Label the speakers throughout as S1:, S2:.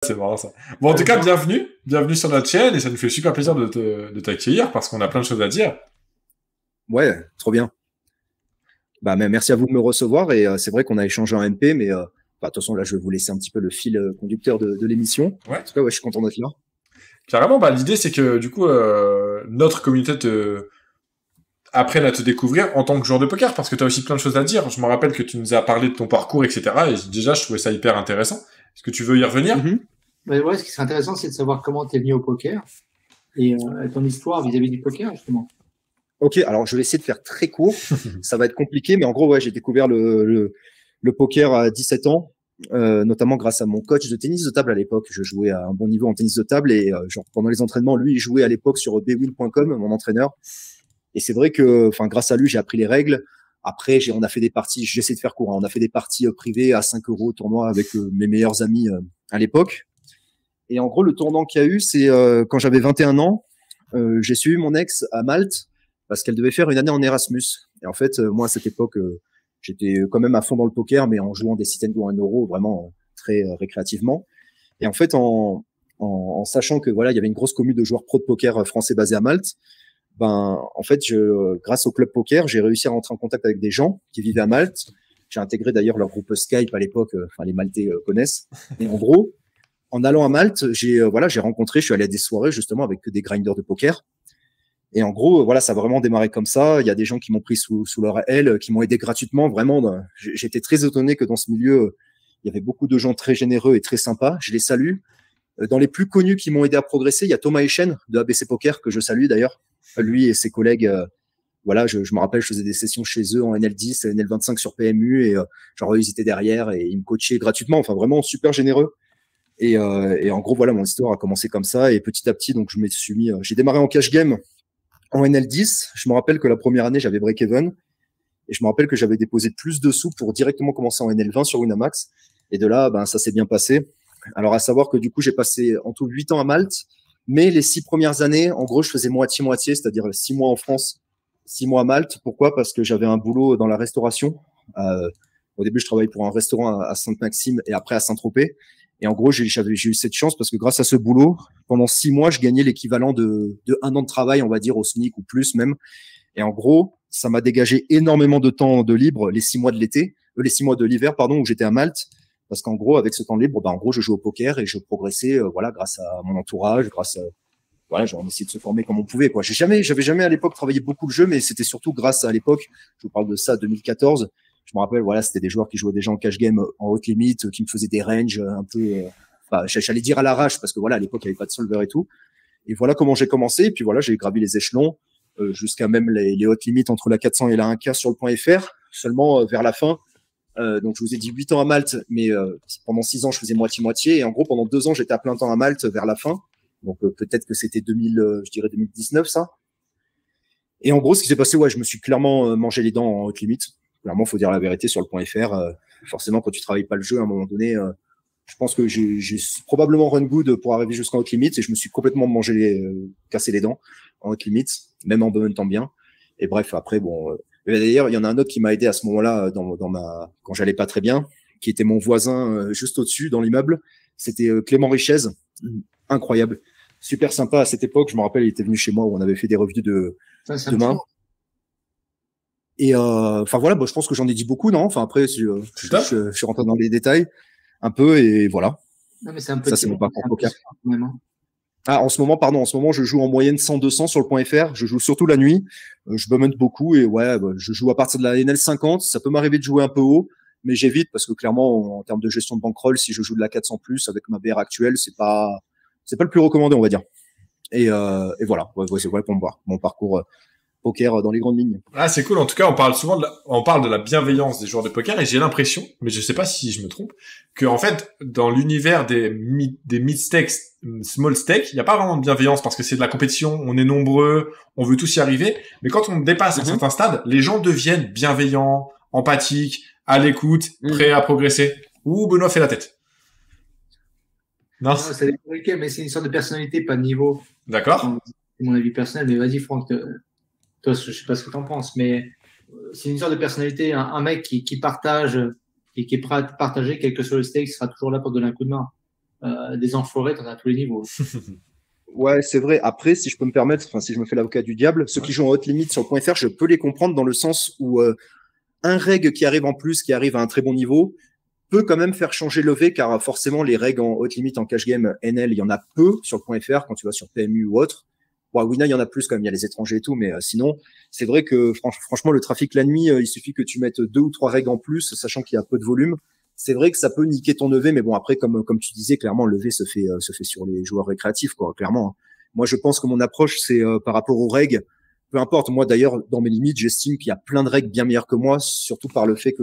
S1: C'est marrant ça. Bon, en tout cas, bienvenue sur notre chaîne et ça nous fait super plaisir de t'accueillir parce qu'on a plein de choses à dire.
S2: Ouais, trop bien. Bah, mais merci à vous de me recevoir et c'est vrai qu'on a échangé en MP, mais bah, de toute façon là, je vais vous laisser un petit peu le fil conducteur de l'émission.
S1: Ouais.
S2: En tout cas, ouais, je suis content d'être là.
S1: Carrément, bah l'idée c'est que du coup notre communauté apprenne à te découvrir en tant que joueur de poker parce que tu as aussi plein de choses à dire. Je me rappelle que tu nous as parlé de ton parcours, etc. Et déjà, je trouvais ça hyper intéressant. Est-ce que tu veux y revenir?
S3: Ouais, ce qui serait intéressant, c'est de savoir comment tu es venu au poker et ton histoire vis-à-vis du poker, justement.
S2: Ok, alors je vais essayer de faire très court. Ça va être compliqué, mais en gros, ouais, j'ai découvert le poker à 17 ans, notamment grâce à mon coach de tennis de table à l'époque. Je jouais à un bon niveau en tennis de table et genre pendant les entraînements, lui, il jouait à l'époque sur bwin.com, mon entraîneur. Et c'est vrai que, enfin, grâce à lui, j'ai appris les règles. Après, on a fait des parties, j'essaie de faire court, hein, on a fait des parties privées à 5 € au tournoi avec mes meilleurs amis à l'époque. Et en gros, le tournant qu'il y a eu, c'est quand j'avais 21 ans, j'ai suivi mon ex à Malte parce qu'elle devait faire une année en Erasmus. Et en fait, moi, à cette époque, j'étais quand même à fond dans le poker, mais en jouant des sit and go à 1 €, vraiment très récréativement. Et en fait, en sachant que voilà, il y avait une grosse commu de joueurs pro de poker français basés à Malte, ben, en fait, grâce au club poker, j'ai réussi à rentrer en contact avec des gens qui vivaient à Malte. J'ai intégré d'ailleurs leur groupe Skype à l'époque. Enfin, les Maltais connaissent. Et en gros, en allant à Malte, j'ai rencontré, je suis allé à des soirées justement avec des grinders de poker. Et en gros, voilà, ça a vraiment démarré comme ça. Il y a des gens qui m'ont pris sous leur aile, qui m'ont aidé gratuitement. Vraiment, j'étais très étonné que dans ce milieu, il y avait beaucoup de gens très généreux et très sympas. Je les salue. Dans les plus connus qui m'ont aidé à progresser, il y a Thomas Echen de ABC Poker, que je salue d'ailleurs. Lui et ses collègues, voilà, je me rappelle, je faisais des sessions chez eux en NL10, NL25 sur PMU et genre eux, ils étaient derrière et ils me coachaient gratuitement. Enfin, vraiment super généreux. Et en gros, voilà, mon histoire a commencé comme ça. Et petit à petit, donc, je me suis mis, j'ai démarré en cash game en NL10. Je me rappelle que la première année, j'avais break-even. Et je me rappelle que j'avais déposé plus de sous pour directement commencer en NL20 sur Winamax. Et de là, ben, ça s'est bien passé. Alors, à savoir que du coup, j'ai passé en tout 8 ans à Malte. Mais les 6 premières années, en gros, je faisais moitié-moitié, c'est-à-dire 6 mois en France, 6 mois à Malte. Pourquoi? Parce que j'avais un boulot dans la restauration. Au début, je travaillais pour un restaurant à Sainte-Maxime et après à Saint-Tropez. Et en gros, j'ai eu cette chance parce que grâce à ce boulot, pendant 6 mois, je gagnais l'équivalent de 1 an de travail, on va dire, au SMIC ou plus même. Et en gros, ça m'a dégagé énormément de temps de libre les 6 mois de les 6 mois de l'hiver, pardon, où j'étais à Malte. Parce qu'en gros, avec ce temps libre, en gros, je jouais au poker et je progressais, voilà, grâce à mon entourage, voilà, on essayait de se former comme on pouvait, quoi. J'avais jamais à l'époque travaillé beaucoup le jeu, mais c'était surtout grâce à l'époque, je vous parle de ça, 2014. Je me rappelle, voilà, c'était des joueurs qui jouaient déjà en cash game en haute limite, qui me faisaient des ranges un peu, j'allais dire à l'arrache parce que voilà, à l'époque, il n'y avait pas de solver et tout. Et voilà comment j'ai commencé. Et puis voilà, j'ai gravi les échelons, jusqu'à même les hautes limites entre la 400 et la 1K sur le point FR. Seulement, vers la fin, donc je vous ai dit 8 ans à Malte, mais pendant 6 ans, je faisais moitié-moitié. Et en gros, pendant 2 ans, j'étais à plein temps à Malte vers la fin. Donc peut-être que c'était 2019, ça. Et en gros, ce qui s'est passé, ouais, je me suis clairement mangé les dents en haute limite. Clairement, faut dire la vérité sur le point FR. Forcément, quand tu travailles pas le jeu, à un moment donné, je pense que j'ai probablement run good pour arriver jusqu'en haute limite et je me suis complètement cassé les dents en haute limite, même en menant bien. Et bref, après, bon. D'ailleurs, il y en a un autre qui m'a aidé à ce moment-là quand j'allais pas très bien, qui était mon voisin juste au-dessus dans l'immeuble. C'était Clément Richez, incroyable, super sympa à cette époque. Je me rappelle, il était venu chez moi où on avait fait des revues de main. Et enfin voilà, je pense que j'en ai dit beaucoup, non? Enfin après, je suis rentré dans les détails un peu et voilà.
S3: Non, mais c'est un peu
S2: ça, c'est mon parcours poker. En ce moment, je joue en moyenne 100-200 sur le point FR. Je joue surtout la nuit. Je bummente beaucoup et ouais, je joue à partir de la NL50. Ça peut m'arriver de jouer un peu haut, mais j'évite parce que clairement, en termes de gestion de bankroll, si je joue de la 400 plus avec ma BR actuelle, c'est pas le plus recommandé, on va dire. Et voilà, c'est vrai pour mon parcours poker dans les grandes lignes.
S1: Ah, c'est cool. En tout cas, on parle de la bienveillance des joueurs de poker et j'ai l'impression, mais je sais pas si je me trompe, que en fait, dans l'univers des mid stakes, small stakes, il n'y a pas vraiment de bienveillance parce que c'est de la compétition, on est nombreux, on veut tous y arriver. Mais quand on dépasse un certain stade, les gens deviennent bienveillants, empathiques, à l'écoute, prêts à progresser. Ouh, Benoît fait la tête.
S3: Non, c'est mais c'est une sorte de personnalité, pas de niveau.
S1: D'accord.
S3: C'est mon avis personnel, mais vas-y, Franck. Toi, je sais pas ce que t'en penses, mais c'est une sorte de personnalité, un mec qui partage et qui est prêt à partager quel que soit le stake, sera toujours là pour donner un coup de main. des enfoirés, t'en as à tous les niveaux.
S2: Ouais, c'est vrai. Après, si je peux me permettre, enfin, si je me fais l'avocat du diable, ceux qui jouent en haute limite sur le .fr, je peux les comprendre dans le sens où un reg qui arrive en plus, qui arrive à un très bon niveau, peut quand même faire changer le V, car forcément, les regs en haute limite en cash game NL, il y en a peu sur le .fr quand tu vas sur PMU ou autre. Bon, à Wina, il y en a plus quand même, il y a les étrangers et tout, mais sinon, c'est vrai que franchement, le trafic la nuit, il suffit que tu mettes 2 ou 3 regs en plus, sachant qu'il y a peu de volume. C'est vrai que ça peut niquer ton EV, mais bon, après, comme tu disais, clairement, le EV se fait sur les joueurs récréatifs, quoi, clairement. Moi, je pense que mon approche, c'est par rapport aux règles. Peu importe. Moi, d'ailleurs, dans mes limites, j'estime qu'il y a plein de règles bien meilleures que moi, surtout par le fait que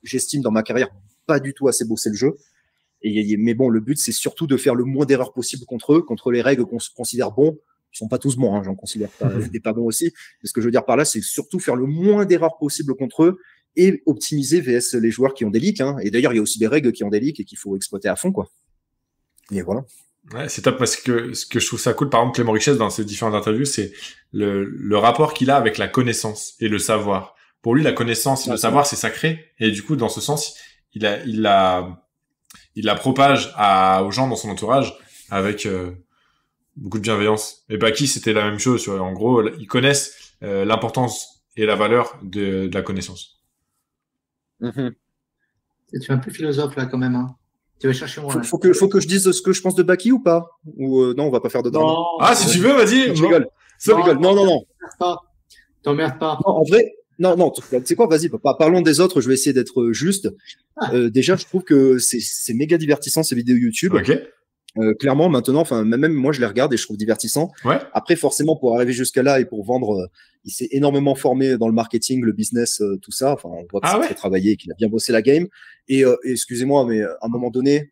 S2: j'estime dans ma carrière pas du tout assez bossé le jeu. Mais bon, le but, c'est surtout de faire le moins d'erreurs possible contre eux, contre les règles qu'on se considère bons. Ils sont pas tous bons, hein, j'en considère pas des pas bons aussi. Mais ce que je veux dire par là, c'est surtout faire le moins d'erreurs possible contre eux et optimiser VS les joueurs qui ont des leaks, hein. Et d'ailleurs, il y a aussi des règles qui ont des leaks et qu'il faut exploiter à fond, quoi. Et voilà.
S1: Ouais, c'est top parce que ce que je trouve ça cool, par exemple, Clément Richesse, dans ses différentes interviews, c'est le rapport qu'il a avec la connaissance et le savoir. Pour lui, la connaissance et le savoir, c'est sacré. Et du coup, dans ce sens, il la propage aux gens dans son entourage avec beaucoup de bienveillance. Et Baki, c'était la même chose. En gros, ils connaissent l'importance et la valeur de la connaissance.
S2: Mm-hmm.
S3: Tu es un peu philosophe là quand même. Hein. Tu vas chercher moi.
S2: Faut que je dise ce que je pense de Baki ou pas? Ou non, on va pas faire de drame.
S1: Ah, si tu veux, vas-y.
S2: Je rigole. Non.
S3: T'emmerdes pas.
S2: Non, en vrai, non. Tu sais quoi? Vas-y, parlons des autres. Je vais essayer d'être juste. Déjà, je trouve que c'est méga divertissant ces vidéos YouTube.
S1: Ok.
S2: Clairement, maintenant, enfin, même moi, je les regarde et je trouve divertissant.
S1: Ouais.
S2: Après, forcément, pour arriver jusqu'à là et pour vendre, il s'est énormément formé dans le marketing, le business, tout ça. Enfin, on voit qu'il s'est travaillé, qu'il a bien bossé la game. Et excusez-moi, mais à un moment donné,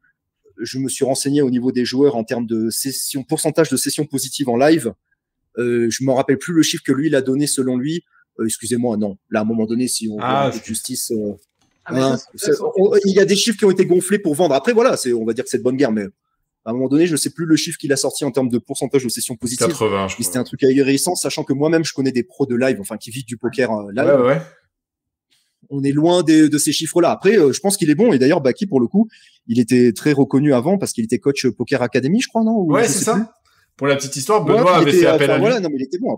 S2: je me suis renseigné au niveau des joueurs en termes de pourcentage de sessions positives en live. Je m'en rappelle plus le chiffre que lui, il a donné selon lui. Excusez-moi, non. Là, à un moment donné, si on veut un peu de justice, il y a des chiffres qui ont été gonflés pour vendre. Après, voilà, on va dire que c'est de bonne guerre, mais à un moment donné, je sais plus le chiffre qu'il a sorti en termes de pourcentage de sessions positives.
S1: 80, je crois.
S2: C'était un truc ahurissant, sachant que moi-même, je connais des pros de live, enfin, qui vivent du poker live.
S1: Ouais.
S2: On est loin de ces chiffres-là. Après, je pense qu'il est bon. Et d'ailleurs, Baki, pour le coup, il était très reconnu avant parce qu'il était coach Poker Academy, je crois, non?
S1: Ouais, c'est ça. Plus. Pour la petite histoire, Benoît avait fait appel à lui.
S2: Voilà, non, mais il était bon.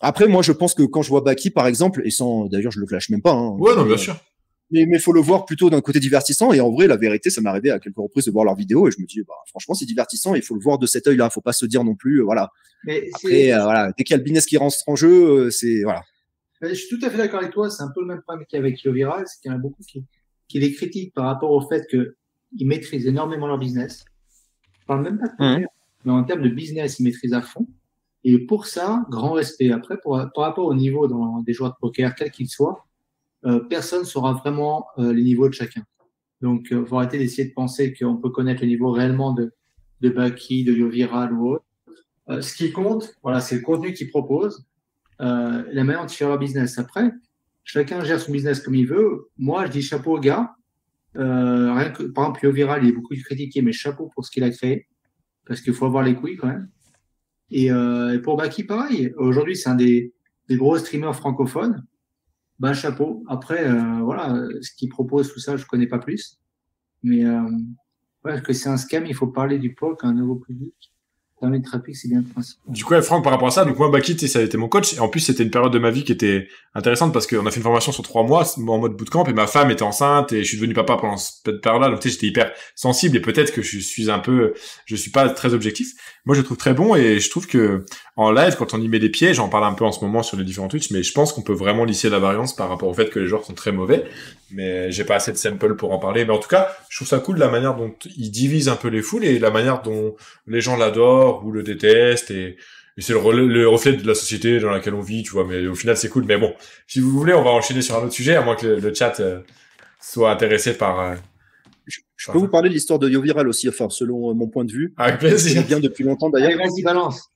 S2: Après, moi, je pense que quand je vois Baki, par exemple, et d'ailleurs, je le clash même pas. Hein,
S1: ouais, non, bien sûr.
S2: Mais faut le voir plutôt d'un côté divertissant. Et en vrai, la vérité, ça m'est arrivé à quelques reprises de voir leurs vidéos et je me dis, franchement, c'est divertissant. Il faut le voir de cet œil-là. Faut pas se dire non plus, voilà. Mais après, voilà, dès qu'il y a le business qui rentre en jeu, c'est voilà.
S3: Je suis tout à fait d'accord avec toi. C'est un peu le même problème qu'il y a avec Yoviral, c'est qu'il y en a beaucoup qui les critiquent par rapport au fait qu'ils maîtrisent énormément leur business. Je parle même pas de poker, mais en termes de business, ils maîtrisent à fond. Et pour ça, grand respect. Après, par rapport au niveau des joueurs de poker, quels qu'ils soient, personne ne saura vraiment les niveaux de chacun. Donc, faut arrêter d'essayer de penser qu'on peut connaître le niveau réellement de Baki, de Yoviral ou autre. Ce qui compte, voilà, c'est le contenu qu'ils proposent, la manière de faire leur business. Après, chacun gère son business comme il veut. Moi, je dis chapeau au gars. Rien que, par exemple, Yoviral, il est beaucoup critiqué, mais chapeau pour ce qu'il a créé, parce qu'il faut avoir les couilles quand même. Et pour Baki, pareil. Aujourd'hui, c'est un des gros streamers francophones. Ben, chapeau. Après, voilà, ce qu'il propose, tout ça, je connais pas plus. Mais ouais, que c'est un scam, il faut parler du POC à un nouveau public. Permet de trafic, c'est bien le principe.
S1: Du coup, Franck, par rapport à ça, donc moi, Baki, ça a été mon coach. Et en plus, c'était une période de ma vie qui était intéressante parce qu'on a fait une formation sur 3 mois en mode bootcamp et ma femme était enceinte et je suis devenu papa pendant cette période-là. Donc, tu sais, j'étais hyper sensible et peut-être que je suis pas très objectif. Moi, je le trouve très bon et je trouve que en live, quand on y met des pieds, j'en parle un peu en ce moment sur les différents Twitch, mais je pense qu'on peut vraiment lisser la variance par rapport au fait que les joueurs sont très mauvais. Mais j'ai pas assez de samples pour en parler. Mais en tout cas, je trouve ça cool la manière dont il divise un peu les foules et la manière dont les gens l'adorent ou le détestent et c'est le reflet de la société dans laquelle on vit, tu vois. Mais au final, c'est cool. Mais bon, si vous voulez, on va enchaîner sur un autre sujet, à moins que le chat soit intéressé par...
S2: Je peux vous parler de l'histoire de Yoviral aussi, enfin, selon mon point de vue.
S1: Avec plaisir.
S2: Bien depuis longtemps d'ailleurs.
S3: Allez, vas-y, balance.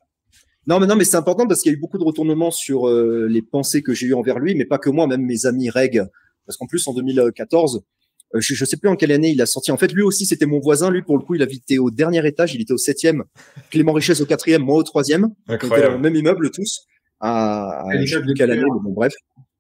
S2: Non, mais c'est important parce qu'il y a eu beaucoup de retournements sur les pensées que j'ai eues envers lui, mais pas que moi, même mes amis reg. Parce qu'en plus, en 2014, je sais plus en quelle année il a sorti. En fait, lui aussi, c'était mon voisin. Lui, pour le coup, il habitait au dernier étage. Il était au 7e. Clément Richesse au 4e, moi au 3e. On était dans le même immeuble tous. Je sais plus quelle année, mais bon, bref,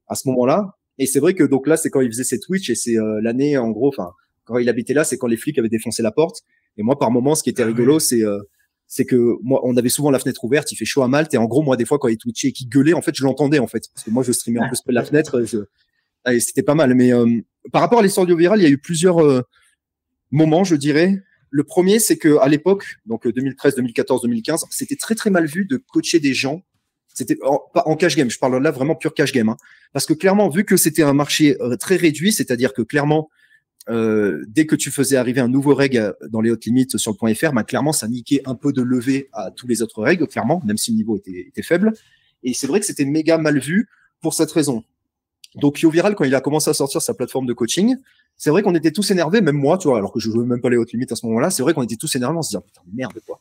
S2: à ce moment-là. Et c'est vrai que donc là, c'est quand il faisait ses Twitch et c'est l'année, en gros, enfin, quand il habitait là, c'est quand les flics avaient défoncé la porte. Et moi, par moment, ce qui était rigolo, c'est que moi, on avait souvent la fenêtre ouverte, il fait chaud à Malte, et en gros, moi, des fois, quand il twitchait et qu'il gueulait, en fait, je l'entendais, en fait. Parce que moi, je streamais un peu près de la fenêtre, et c'était pas mal. Mais par rapport à l'histoire du viral, il y a eu plusieurs moments, je dirais. Le premier, c'est que à l'époque, donc 2013, 2014, 2015, c'était très très mal vu de coacher des gens. C'était pas en cash game, je parle là vraiment pur cash game, hein. Parce que clairement, vu que c'était un marché très réduit, c'est-à-dire que clairement, dès que tu faisais arriver un nouveau reg dans les hautes limites sur le point .fr, bah, clairement, ça niquait un peu de levée à tous les autres regs, clairement, même si le niveau était faible. Et c'est vrai que c'était méga mal vu pour cette raison. Donc, YoViral, quand il a commencé à sortir sa plateforme de coaching, c'est vrai qu'on était tous énervés, même moi, tu vois, alors que je jouais même pas les hautes limites à ce moment-là, c'est vrai qu'on était tous énervés en se disant, putain, merde, quoi.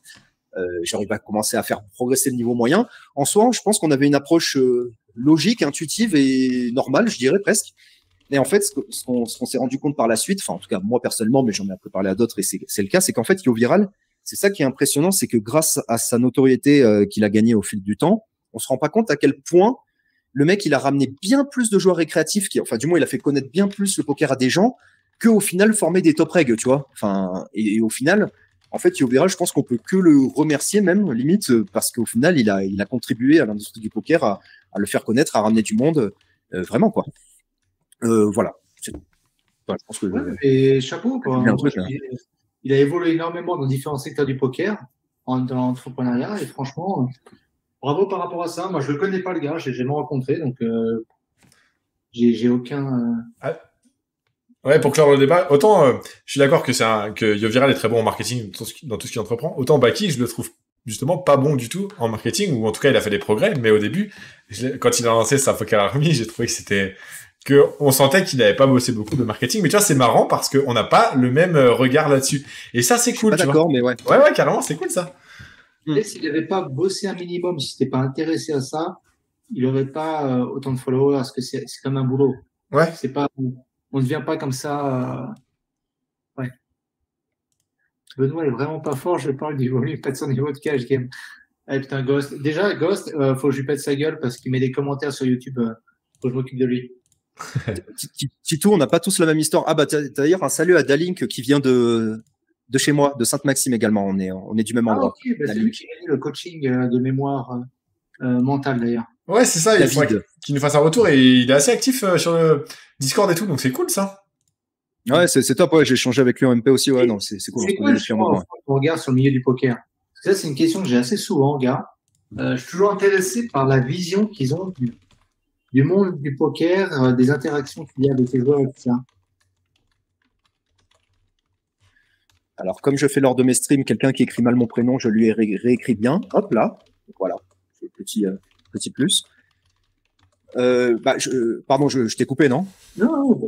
S2: J'arrive à commencer à faire progresser le niveau moyen. En soi, je pense qu'on avait une approche logique, intuitive et normale, je dirais presque. Et en fait, ce qu'on s'est rendu compte par la suite, enfin, en tout cas, moi personnellement, mais j'en ai un peu parlé à d'autres et c'est le cas, c'est qu'en fait, YoViral, c'est ça qui est impressionnant, c'est que grâce à sa notoriété qu'il a gagnée au fil du temps, on se rend pas compte à quel point le mec, il a ramené bien plus de joueurs récréatifs, enfin, du moins, il a fait connaître bien plus le poker à des gens que au final former des top regs, tu vois. Enfin, et au final, en fait, YoViral, je pense qu'on peut que le remercier même, limite, parce qu'au final, il a contribué à l'industrie du poker, à le faire connaître, à ramener du monde, vraiment, quoi. Voilà. Enfin, je pense que
S3: et chapeau, quoi. Il a évolué énormément dans différents secteurs du poker, dans l'entrepreneuriat, et franchement, bravo par rapport à ça. Moi, je le connais pas, le gars, je l'ai jamais rencontré, donc j'ai aucun.
S1: Ouais, pour clore le débat, autant je suis d'accord que YoViral est très bon en marketing dans tout ce qu'il entreprend, autant Baki, je le trouve justement pas bon du tout en marketing, ou en tout cas il a fait des progrès, mais au début, quand il a lancé sa Poker Army, j'ai trouvé que on sentait qu'il n'avait pas bossé beaucoup de marketing, mais tu vois, c'est marrant parce qu'on n'a pas le même regard là-dessus. Et ça, c'est cool,
S2: tu vois. D'accord, mais ouais.
S1: Ouais, carrément, c'est cool ça.
S3: Et s'il n'avait pas bossé un minimum, s'il n'était pas intéressé à ça, il n'aurait pas autant de followers, parce que c'est comme un boulot.
S1: Ouais.
S3: C'est pas, on ne devient pas comme ça. Ouais. Benoît est vraiment pas fort, je parle du volume, pas de son niveau de cash game. Ah putain, Ghost. Déjà, Ghost, faut que je lui pète sa gueule parce qu'il met des commentaires sur YouTube. Faut que je m'occupe de lui.
S2: Tito, on n'a pas tous la même histoire. Ah bah d'ailleurs un salut à Dalink qui vient de chez moi, de Sainte-Maxime également. On est du même endroit.
S3: Ok, bah c'est lui qui a le coaching de mémoire mentale d'ailleurs.
S1: Ouais, c'est ça. Il faudrait qu'il nous fasse un retour et il est assez actif sur le Discord et tout, donc c'est cool ça.
S2: Ouais, c'est top. Ouais, j'ai échangé avec lui en MP aussi. Ouais, non, c'est cool.
S3: C'est quoi ton regard sur le milieu du poker? Ça, c'est une question que j'ai assez souvent, gars. Je suis toujours intéressé par la vision qu'ils ont du monde du poker, des interactions qu'il y a avec les joueurs et tout ça.
S2: Alors, comme je fais lors de mes streams, quelqu'un qui écrit mal mon prénom, je lui ai réécrit bien. Hop là. Voilà. Petit plus. Pardon, je t'ai coupé, non?
S3: Non,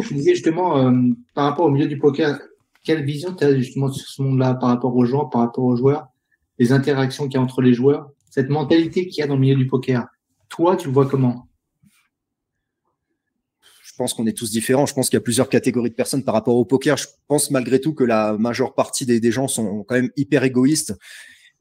S3: je disais justement, par rapport au milieu du poker, quelle vision tu as justement sur ce monde-là par rapport aux gens, par rapport aux joueurs, les interactions qu'il y a entre les joueurs, cette mentalité qu'il y a dans le milieu du poker? Toi, tu le vois comment?
S2: Je pense qu'on est tous différents. Je pense qu'il y a plusieurs catégories de personnes par rapport au poker. Je pense malgré tout que la majeure partie des gens sont quand même hyper égoïstes.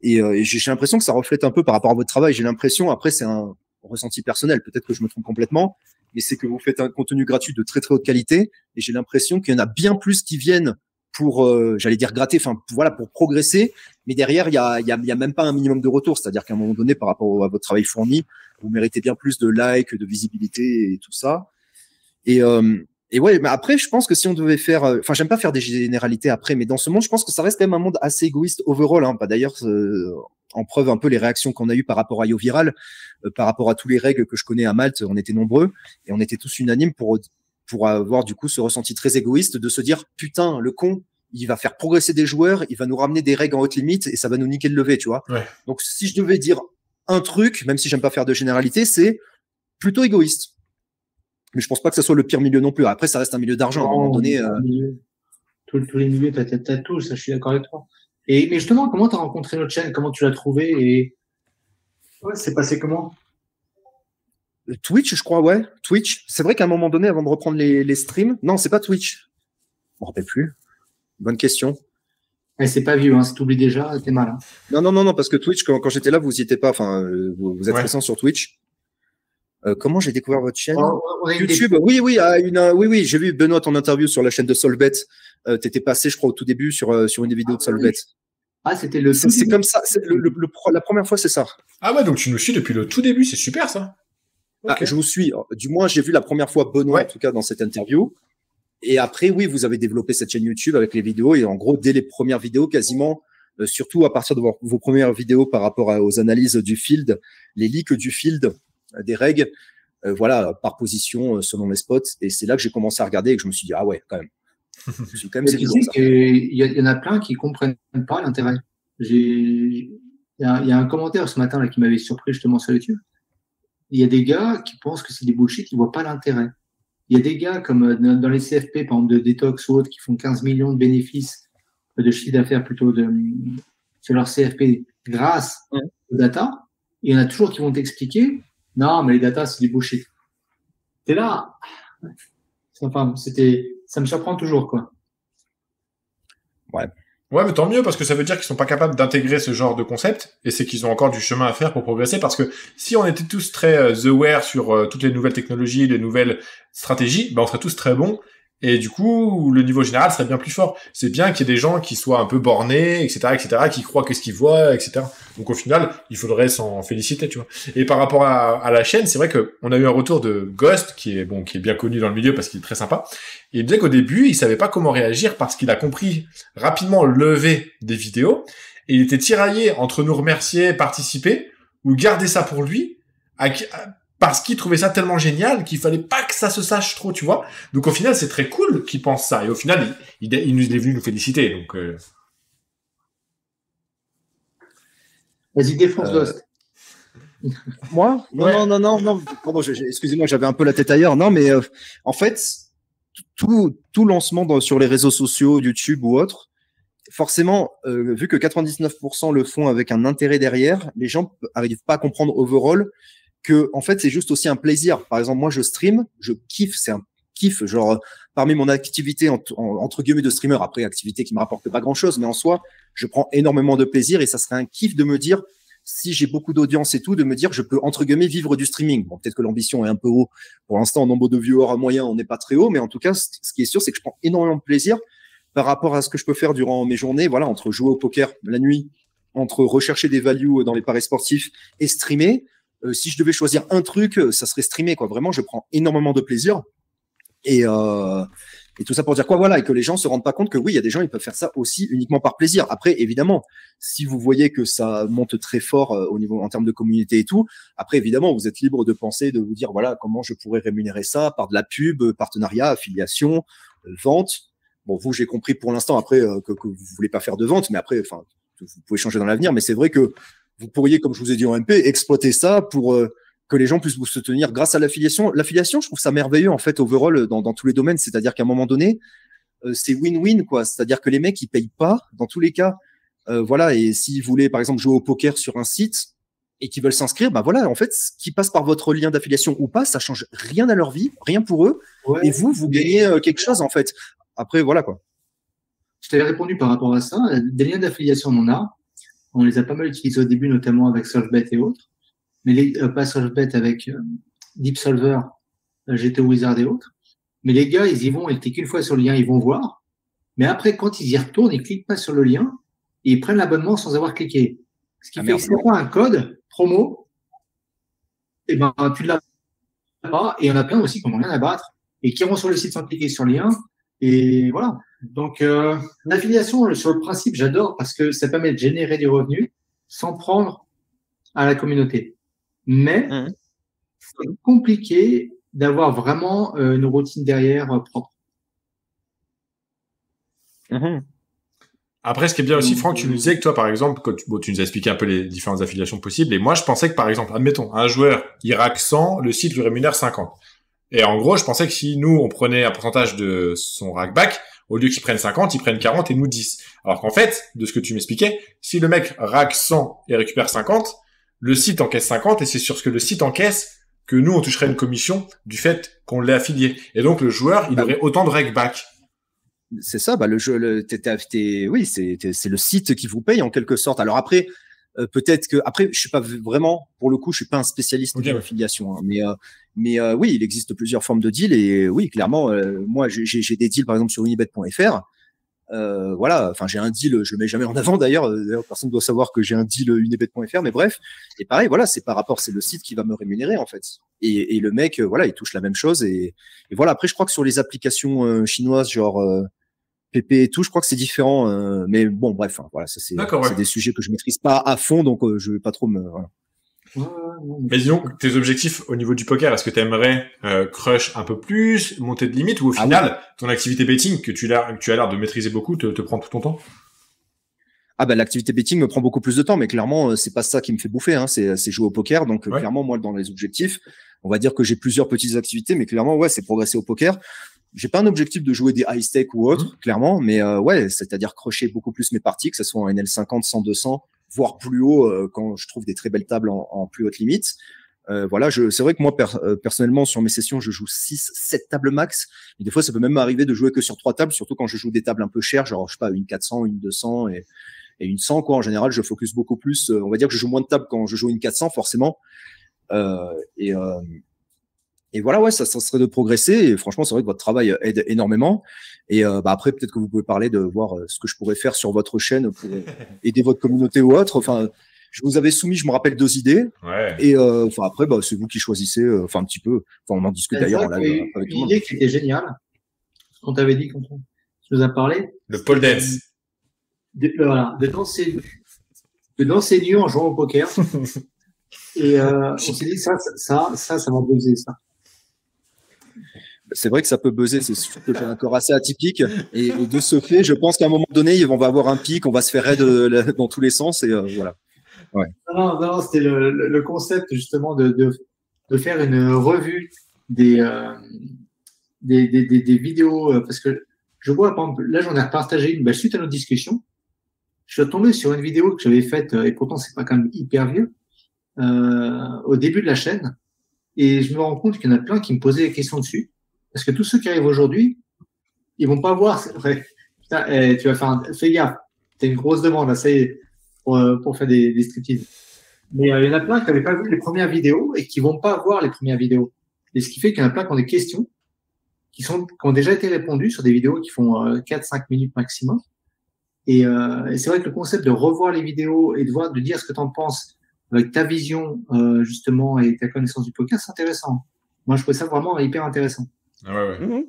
S2: Et j'ai l'impression que ça reflète un peu par rapport à votre travail. J'ai l'impression, après, c'est un ressenti personnel. Peut-être que je me trompe complètement, mais c'est que vous faites un contenu gratuit de très très haute qualité. Et j'ai l'impression qu'il y en a bien plus qui viennent pour, j'allais dire gratter, enfin voilà, pour progresser. Mais derrière, il y a même pas un minimum de retour. C'est-à-dire qu'à un moment donné, par rapport à votre travail fourni, vous méritez bien plus de likes, de visibilité et tout ça. Et ouais, mais après, je pense que si on devait faire, enfin, j'aime pas faire des généralités après, mais dans ce monde, je pense que ça reste quand même un monde assez égoïste overall. Hein. Bah, d'ailleurs, en preuve un peu les réactions qu'on a eues par rapport à YoViral, par rapport à tous les règles que je connais à Malte, on était nombreux et on était tous unanimes pour avoir du coup ce ressenti très égoïste de se dire putain, le con, il va faire progresser des joueurs, il va nous ramener des règles en haute limite et ça va nous niquer le lever, tu vois.
S1: Ouais.
S2: Donc si je devais dire un truc, même si j'aime pas faire de généralité, c'est plutôt égoïste. Mais je pense pas que ça soit le pire milieu non plus. Après, ça reste un milieu d'argent. À un moment donné.
S3: Tous les milieux, t'as tout, ça, je suis d'accord avec toi. Mais justement, comment t'as rencontré notre chaîne? Comment tu l'as trouvé? Et ouais, c'est passé comment?
S2: Twitch, je crois, ouais. Twitch. C'est vrai qu'à un moment donné, avant de reprendre les streams, non, c'est pas Twitch. Je me rappelle plus. Bonne question.
S3: C'est pas vieux, hein. Si t'oublies déjà, t'es mal. Hein.
S2: Non, parce que Twitch, quand j'étais là, vous y étiez pas. Enfin, vous êtes récent sur Twitch. Comment j'ai découvert votre chaîne?
S3: On a une
S2: YouTube. Oui, oui, j'ai vu Benoît ton interview sur la chaîne de Solbet. T'étais passé, je crois, au tout début sur une vidéo de Solbet.
S3: Ah, c'était le.
S2: C'est comme ça. La première fois, c'est ça.
S1: Ah ouais, donc tu nous suis depuis le tout début, c'est super ça.
S2: Okay. Je vous suis. Du moins, j'ai vu la première fois Benoît, en tout cas, dans cette interview. Et après, oui, vous avez développé cette chaîne YouTube avec les vidéos. Et en gros, dès les premières vidéos, quasiment, surtout à partir de vos premières vidéos par rapport aux analyses du field, les leaks du field, des règles, voilà, par position, selon les spots. Et c'est là que j'ai commencé à regarder et que je me suis dit, ah ouais, quand même.
S3: Il y en a plein qui comprennent pas l'intérêt. Il y a un commentaire ce matin là qui m'avait surpris justement sur YouTube. Il y a des gars qui pensent que c'est des bullshit, ils voient pas l'intérêt. Il y a des gars comme dans les CFP, par exemple de Detox ou autres, qui font 15 millions de bénéfices de chiffre d'affaires plutôt sur leur CFP grâce aux data. Et il y en a toujours qui vont t'expliquer, non, mais les data, c'est du bullshit. T'es là. Enfin, ça me surprend toujours, quoi.
S1: Ouais, mais tant mieux, parce que ça veut dire qu'ils sont pas capables d'intégrer ce genre de concept, et c'est qu'ils ont encore du chemin à faire pour progresser, parce que si on était tous très aware sur toutes les nouvelles technologies, les nouvelles stratégies, on serait tous très bons, et du coup, le niveau général serait bien plus fort. C'est bien qu'il y ait des gens qui soient un peu bornés, etc., qui croient que ce qu'ils voient, etc. Donc au final, il faudrait s'en féliciter, tu vois. Et par rapport à la chaîne, c'est vrai que on a eu un retour de Ghost, qui est bien connu dans le milieu parce qu'il est très sympa. Et il disait qu'au début, il savait pas comment réagir parce qu'il a compris rapidement le lever des vidéos. Et il était tiraillé entre nous remercier, participer, ou garder ça pour lui, parce qu'il trouvait ça tellement génial qu'il fallait pas que ça se sache trop, tu vois. Donc au final, c'est très cool qu'il pense ça. Et au final, il est venu nous féliciter. Donc
S3: vas-y, défonce Ghost.
S2: Moi Non. Pardon, excusez-moi, j'avais un peu la tête ailleurs. Non, mais en fait, tout lancement sur les réseaux sociaux, YouTube ou autre, forcément, vu que 99% le font avec un intérêt derrière, les gens n'arrivent pas à comprendre overall que, en fait, c'est juste aussi un plaisir. Par exemple, moi, je stream, je kiffe, c'est un kiff, genre, parmi mon activité, entre guillemets, de streamer, après, activité qui me rapporte pas grand chose, mais en soi, je prends énormément de plaisir et ça serait un kiff de me dire, si j'ai beaucoup d'audience et tout, de me dire, je peux, entre guillemets, vivre du streaming. Bon, peut-être que l'ambition est un peu haut. Pour l'instant, en nombre de viewers moyen, on n'est pas très haut, mais en tout cas, ce qui est sûr, c'est que je prends énormément de plaisir par rapport à ce que je peux faire durant mes journées, voilà, entre jouer au poker la nuit, entre rechercher des values dans les paris sportifs et streamer. Si je devais choisir un truc, ça serait streamer, quoi. Vraiment, je prends énormément de plaisir. Et tout ça pour dire quoi, voilà, et que les gens se rendent pas compte que oui, il y a des gens, ils peuvent faire ça aussi uniquement par plaisir. Après, évidemment, si vous voyez que ça monte très fort au niveau en termes de communauté et tout, après, évidemment, vous êtes libre de penser, de vous dire, voilà, comment je pourrais rémunérer ça par de la pub, partenariat, affiliation, vente. Bon, vous, j'ai compris pour l'instant après que vous voulez pas faire de vente, mais après, enfin, vous pouvez changer dans l'avenir. Mais c'est vrai que vous pourriez, comme je vous ai dit en MP, exploiter ça pour que les gens puissent vous soutenir grâce à l'affiliation. L'affiliation, je trouve ça merveilleux en fait overall dans tous les domaines. C'est-à-dire qu'à un moment donné, c'est win-win quoi. C'est-à-dire que les mecs ils payent pas dans tous les cas. Voilà. Et s'ils voulaient par exemple jouer au poker sur un site et qu'ils veulent s'inscrire, bah voilà. En fait, ce qui passe par votre lien d'affiliation ou pas, ça change rien à leur vie, rien pour eux. Ouais. Et vous gagnez quelque chose en fait. Après voilà quoi.
S3: Je t'avais répondu par rapport à ça. Des liens d'affiliation on en a. On les a pas mal utilisés au début, notamment avec Solvbet et autres. Mais pas Solvbet avec Deep Solver, GT Wizard et autres. Mais les gars, ils y vont, ils cliquent une fois sur le lien, ils vont voir. Mais après, quand ils y retournent, ils cliquent pas sur le lien et ils prennent l'abonnement sans avoir cliqué. Ce qui fait que si tu as un code promo, et ben, tu l'as pas. Et il y en a plein aussi qui n'ont rien à battre et qui vont sur le site sans cliquer sur le lien. Et voilà. Donc, l'affiliation, sur le principe, j'adore parce que ça permet de générer du revenu sans prendre à la communauté. Mais c'est compliqué d'avoir vraiment une routine derrière propre.
S1: Après, ce qui est bien aussi, Franck, tu nous disais que toi, par exemple, quand tu nous as expliqué un peu les différentes affiliations possibles, et moi, je pensais que, par exemple, admettons, un joueur, il rack 100, le site lui rémunère 50. Et en gros, je pensais que si nous, on prenait un pourcentage de son rackback, au lieu qu'ils prennent 50, ils prennent 40 et nous 10. Alors qu'en fait, de ce que tu m'expliquais, si le mec rack 100 et récupère 50, le site encaisse 50 et c'est sur ce que le site encaisse que nous, on toucherait une commission du fait qu'on l'ait affilié. Et donc, le joueur, il aurait autant de rackback.
S2: C'est ça, bah, le jeu, oui, c'est le site qui vous paye en quelque sorte. Alors après, Peut-être que après, je suis pas vraiment, pour le coup, je suis pas un spécialiste de l'affiliation, hein, mais oui, il existe plusieurs formes de deals et oui, clairement, moi, j'ai des deals par exemple sur unibet.fr. Voilà, enfin j'ai un deal, je le mets jamais en avant d'ailleurs. D'ailleurs, personne ne doit savoir que j'ai un deal unibet.fr, mais bref. Et pareil, voilà, c'est le site qui va me rémunérer en fait. Et le mec, voilà, il touche la même chose et voilà. Après, je crois que sur les applications chinoises, genre PP et tout, je crois que c'est différent. Mais bon, bref, hein, voilà, ça c'est des sujets que je maîtrise pas à fond, donc je vais pas trop me. Voilà.
S1: Mais disons, tes objectifs au niveau du poker, est-ce que tu aimerais crush un peu plus, monter de limite, ou au final, ton activité betting que tu as l'air de maîtriser beaucoup te prend tout ton temps?
S2: Ah ben l'activité betting me prend beaucoup plus de temps, mais clairement c'est pas ça qui me fait bouffer, hein. C'est jouer au poker, donc clairement moi dans les objectifs, on va dire que j'ai plusieurs petites activités, mais clairement ouais c'est progresser au poker. J'ai pas un objectif de jouer des high stakes ou autre, clairement, mais ouais c'est-à-dire crocher beaucoup plus mes parties, que ce soit en NL50, 100, 200, voire plus haut quand je trouve des très belles tables en plus haute limite. Voilà, c'est vrai que moi personnellement sur mes sessions je joue 6, 7 tables max, et des fois ça peut même m'arriver de jouer que sur 3 tables, surtout quand je joue des tables un peu chères, genre je sais pas une 400, une 200 et une 100 quoi. En général je focus beaucoup plus, on va dire que je joue moins de tables quand je joue une 400 forcément, et voilà, ouais, ça serait de progresser. Et franchement, c'est vrai que votre travail aide énormément. Et après, peut-être que vous pouvez parler de voir ce que je pourrais faire sur votre chaîne pour aider votre communauté ou autre. Enfin, je vous avais soumis, je me rappelle, 2 idées.
S1: Ouais.
S2: Et enfin après, c'est vous qui choisissez. Enfin, un petit peu. Enfin, on en discute d'ailleurs en live avec tout le monde.
S3: Une idée qui était géniale. Ce qu'on t'avait dit quand tu nous as parlé.
S1: Le pole dance.
S3: De danser nu en jouant au poker. Et on s'est dit ça va buzzer ça.
S2: C'est vrai que ça peut buzzer, c'est sûr que j'ai un corps assez atypique et de ce fait, je pense qu'à un moment donné, on va avoir un pic, on va se faire raid dans tous les sens et voilà. Ouais.
S3: Non, c'était le concept justement de faire une revue des vidéos parce que je vois par exemple, là j'en ai partagé une suite à notre discussion. Je suis tombé sur une vidéo que j'avais faite et pourtant c'est pas quand même hyper vieux au début de la chaîne et je me rends compte qu'il y en a plein qui me posaient des questions dessus. Parce que tous ceux qui arrivent aujourd'hui, ils vont pas voir. Putain, tu vas faire fais gaffe. T'as une grosse demande, là, ça y est, pour faire des striptease. Mais il y en a plein qui n'avaient pas vu les premières vidéos et qui vont pas voir les premières vidéos. Et ce qui fait qu'il y en a plein qui ont des questions qui ont déjà été répondues sur des vidéos qui font 4-5 minutes maximum. Et c'est vrai que le concept de revoir les vidéos et de dire ce que tu en penses avec ta vision justement et ta connaissance du poker, c'est intéressant. Moi, je trouve ça vraiment hyper intéressant.
S1: Ouais.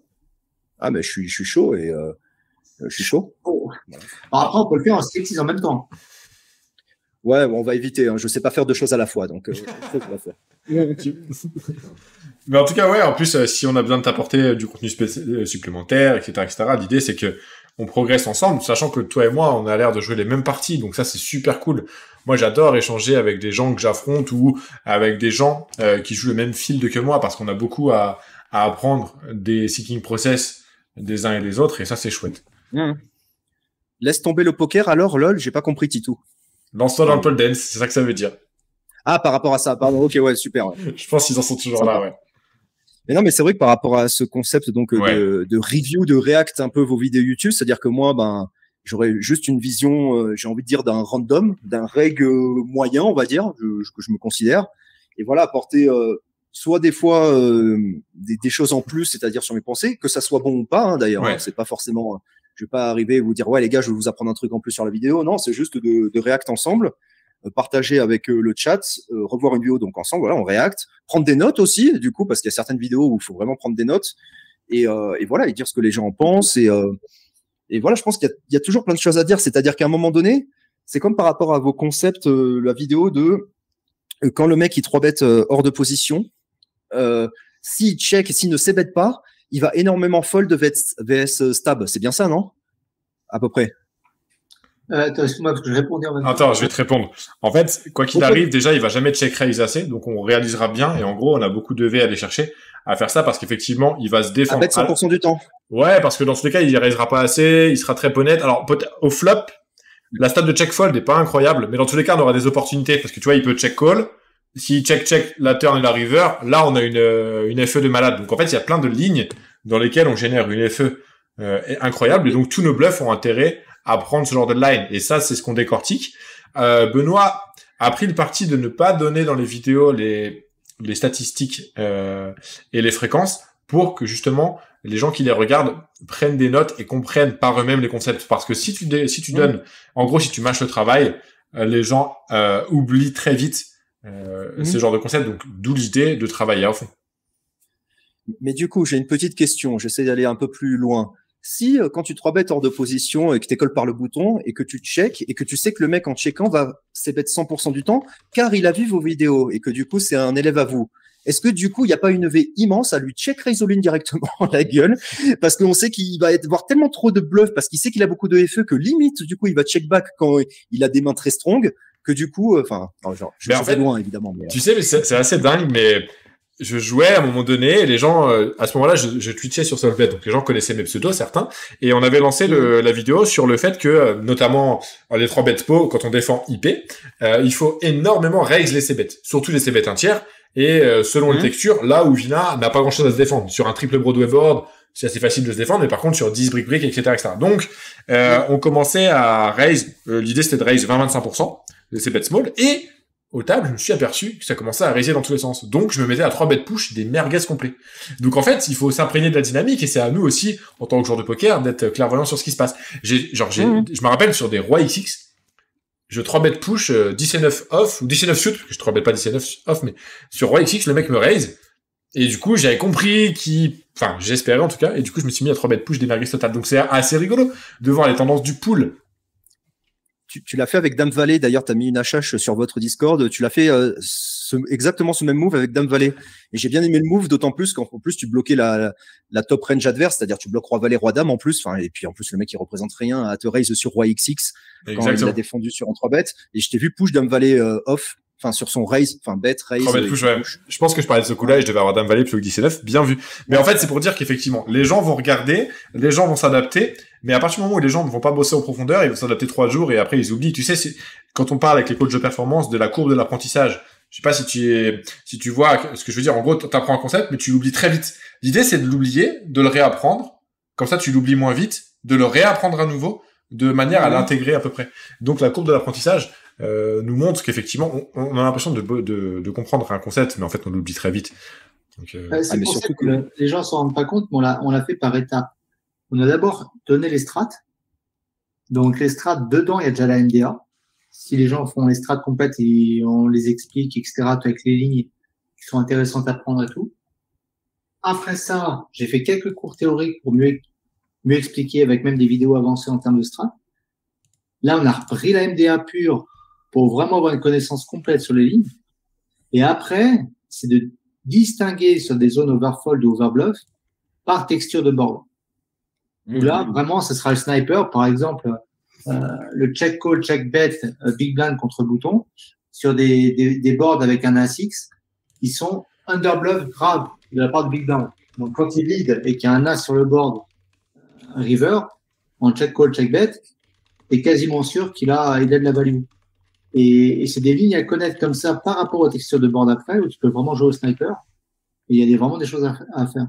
S2: Ah mais je suis chaud et je suis chaud.
S3: Oh. Alors après on peut le faire en striptease en même temps.
S2: Ouais, on va éviter. Hein. Je sais pas faire 2 choses à la fois, donc on va faire.
S1: Mais en tout cas, ouais. En plus, si on a besoin de t'apporter du contenu supplémentaire, etc., l'idée c'est que on progresse ensemble, sachant que toi et moi, on a l'air de jouer les mêmes parties, donc ça c'est super cool. Moi, j'adore échanger avec des gens que j'affronte ou avec des gens qui jouent le même field que moi, parce qu'on a beaucoup à apprendre des seeking process des uns et des autres, et ça, c'est chouette.
S2: Laisse tomber le poker, alors, lol, j'ai pas compris, Titou.
S1: Lance-toi dans le pole dance, c'est ça que ça veut dire.
S2: Ah, par rapport à ça, pardon, ok, ouais, super. Ouais.
S1: Je pense qu'ils en sont toujours là, ouais.
S2: Mais non, mais c'est vrai que par rapport à ce concept, donc, de review, de react un peu vos vidéos YouTube, c'est-à-dire que moi, j'aurais juste une vision, j'ai envie de dire, d'un random, d'un reg moyen, on va dire, que je me considère, et voilà, apporter soit des fois des choses en plus, c'est-à-dire sur mes pensées, que ça soit bon ou pas, hein, d'ailleurs. Ouais. Hein, c'est pas forcément, je vais pas arriver et vous dire ouais les gars, je vais vous apprendre un truc en plus sur la vidéo. Non, c'est juste de react ensemble, partager avec le chat, revoir une vidéo donc ensemble. Voilà, on react, prendre des notes aussi, du coup, parce qu'il y a certaines vidéos où il faut vraiment prendre des notes et voilà et dire ce que les gens en pensent et voilà, je pense qu'il y a toujours plein de choses à dire. C'est-à-dire qu'à un moment donné, c'est comme par rapport à vos concepts, la vidéo de quand le mec il 3-bet hors de position. S'il check et s'il ne c-bet pas, il va énormément fold vs stab. C'est bien ça, non? À peu près.
S3: Attends, excuse-moi, parce que je répondais en même temps.
S1: Attends, je vais te répondre. En fait, quoi qu'il arrive, déjà, il va jamais check raise assez, donc on réalisera bien, et en gros, on a beaucoup de V à aller chercher à faire ça, parce qu'effectivement, il va se défendre.
S2: À bet 100% du temps.
S1: Ouais, parce que dans tous les cas, il raisera pas assez, il sera très honnête. Alors, au flop, la stab de check fold est pas incroyable, mais dans tous les cas, on aura des opportunités, parce que tu vois, il peut check call. Si check la turn et la river, là on a une FE de malade. Donc en fait il y a plein de lignes dans lesquelles on génère une FE incroyable et donc tous nos bluffs ont intérêt à prendre ce genre de line. Et ça, c'est ce qu'on décortique. Benoît a pris le parti de ne pas donner dans les vidéos les statistiques et les fréquences pour que justement les gens qui les regardent prennent des notes et comprennent par eux-mêmes les concepts. Parce que si tu donnes, en gros, si tu mâches le travail, les gens oublient très vite ce genre de concept. Donc, d'où l'idée de travailler à fond.
S2: Mais du coup, j'ai une petite question. J'essaie d'aller un peu plus loin. Si, quand tu 3-bet hors de position et que tu colles par le bouton et que tu check et que tu sais que le mec en checkant va c-bet 100% du temps car il a vu vos vidéos et que du coup, c'est un élève à vous. Est-ce que du coup, il n'y a pas une V immense à lui check raise all-in directement la gueule parce qu'on sait qu'il va avoir tellement trop de bluff parce qu'il sait qu'il a beaucoup de FE que limite, du coup, il va check back quand il a des mains très strong que du coup, enfin, genre, je suis loin évidemment. Mais,
S1: tu sais, mais c'est assez dingue, mais je jouais à un moment donné et les gens, à ce moment-là, je twitchais sur Solved, donc les gens connaissaient mes pseudos, certains, et on avait lancé la vidéo sur le fait que, notamment, les 3-bet po, quand on défend IP, il faut énormément raise les c-bet, surtout les c-bet 1/3, et selon les textures, là où Vina n'a pas grand-chose à se défendre. Sur un triple Broadway board, c'est assez facile de se défendre, mais par contre, sur 10 brick, etc., etc. Donc, on commençait à raise, l'idée c'était de raise 20-25% de c-bet small, et au table, je me suis aperçu que ça commençait à raiser dans tous les sens. Donc, je me mettais à 3-bet push des merguez complets. Donc, en fait, il faut s'imprégner de la dynamique et c'est à nous aussi, en tant que joueur de poker, d'être clairvoyant sur ce qui se passe. Je me rappelle sur des rois XX, je 3-bet push 19 off ou 19 shoot, parce que je 3-bet pas 19 off, mais sur roi XX, le mec me raise. Et du coup, j'avais compris enfin, j'espérais en tout cas, et du coup, je me suis mis à 3-bet push des merguez totales. Donc, c'est assez rigolo de voir les tendances du pool.
S2: Tu l'as fait avec Dame Valet. D'ailleurs, tu as mis une HH sur votre Discord. Tu l'as fait exactement ce même move avec Dame Valet. Et j'ai bien aimé le move, d'autant plus qu'en plus, tu bloquais la top range adverse, c'est-à-dire tu bloques Roi Valet, Roi Dame en plus. Et puis en plus, le mec, il représente rien à te raise sur Roi XX quand il a défendu sur un 3-bet. Et je t'ai vu push Dame Valet off. Enfin, sur son raise, bet, raise.
S1: Push, ouais. Je pense que je parlais de ce coup-là et je devais avoir Dame Valet plutôt que 19. Bien vu. Mais en fait, c'est pour dire qu'effectivement, les gens vont regarder, les gens vont s'adapter, mais à partir du moment où les gens ne vont pas bosser en profondeur, ils vont s'adapter 3 jours et après ils oublient. Tu sais, quand on parle avec les coachs de performance de la courbe de l'apprentissage, je sais pas si tu vois ce que je veux dire. En gros, t'apprends un concept, mais tu l'oublies très vite. L'idée, c'est de l'oublier, de le réapprendre. Comme ça, tu l'oublies moins vite, de le réapprendre à nouveau, de manière à l'intégrer à peu près. Donc, la courbe de l'apprentissage, nous montre qu'effectivement, on a l'impression de comprendre un concept, mais en fait, on l'oublie très vite. Donc,
S3: c'est pour ça que les gens s'en rendent pas compte, mais on l'a fait par étapes. On a d'abord donné les strats. Donc, les strats, dedans, il y a déjà la MDA. Si les gens font les strats complètes et on les explique, etc., avec les lignes qui sont intéressantes à prendre et tout. Après ça, j'ai fait quelques cours théoriques pour mieux expliquer avec même des vidéos avancées en termes de strats. Là, on a repris la MDA pure pour vraiment avoir une connaissance complète sur les lignes. Et après, c'est de distinguer sur des zones overfold ou overbluff par texture de board. Où là, vraiment, ce sera le sniper. Par exemple, le check call, check bet, big blind contre bouton sur des boards avec un As-X, ils sont underbluff grave de la part de big blind. Donc, quand il lead et qu'il y a un As sur le board river, en check call, check bet, t'es quasiment sûr qu'il a de la value. Et c'est des lignes à connaître comme ça par rapport aux textures de board après, où tu peux vraiment jouer au sniper. Et il y a vraiment des choses à faire.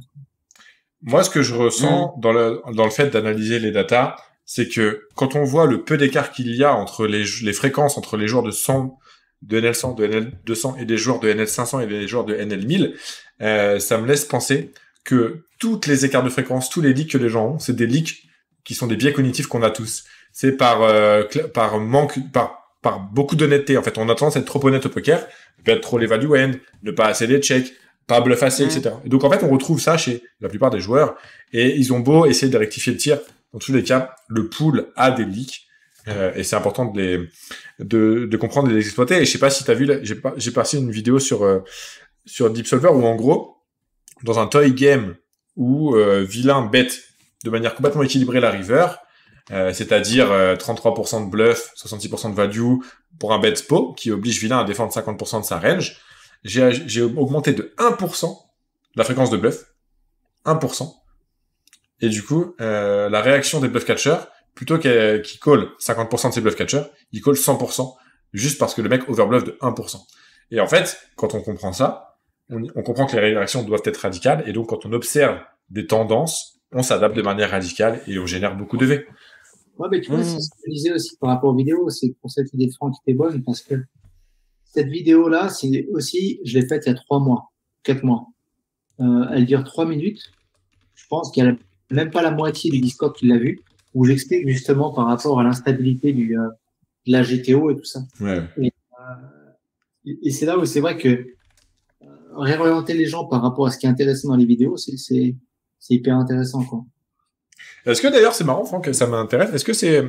S1: Moi, ce que je ressens dans le fait d'analyser les datas, c'est que quand on voit le peu d'écart qu'il y a entre les fréquences entre les joueurs de 100, de NL100, de NL200 et des joueurs de NL500 et des joueurs de NL1000, ça me laisse penser que toutes les écarts de fréquence, tous les leaks que les gens ont, c'est des leaks qui sont des biais cognitifs qu'on a tous. C'est par beaucoup d'honnêteté. En fait, on a tendance à être trop honnête au poker, perdre trop les value end, ne pas assez les checks, pas bluff assez, etc. Et donc, en fait, on retrouve ça chez la plupart des joueurs, et ils ont beau essayer de rectifier le tir. Dans tous les cas, le pool a des leaks, et c'est important de comprendre et de les exploiter. Et je sais pas si t'as vu, j'ai passé une vidéo sur Deep Solver où, en gros, dans un toy game où Vilain bet de manière complètement équilibrée la river, c'est-à-dire 33% de bluff, 66% de value pour un bet spo qui oblige Vilain à défendre 50% de sa range. J'ai augmenté de 1% la fréquence de bluff, 1%. Et du coup, la réaction des bluff catchers, plutôt qu'il call 50% de ses bluff catchers, il call 100%, juste parce que le mec overbluff de 1%. Et en fait, quand on comprend ça, on comprend que les réactions doivent être radicales, et donc quand on observe des tendances, on s'adapte de manière radicale et on génère beaucoup de V.
S3: Ouais, mais tu vois, c'est ce que je disais aussi par rapport aux vidéos. C'est pour cette idée de Franck qui était bonne, parce que cette vidéo-là, c'est aussi, je l'ai faite il y a 3 mois, 4 mois. Elle dure 3 minutes. Je pense qu'il y a même pas la moitié du Discord qui l'a vu, où j'explique justement par rapport à l'instabilité de la GTO et tout ça.
S1: Ouais.
S3: Et c'est là où c'est vrai que réorienter les gens par rapport à ce qui est intéressant dans les vidéos, c'est hyper intéressant, quoi.
S1: Est-ce que d'ailleurs, c'est marrant, Franck, ça m'intéresse. Est-ce que c'est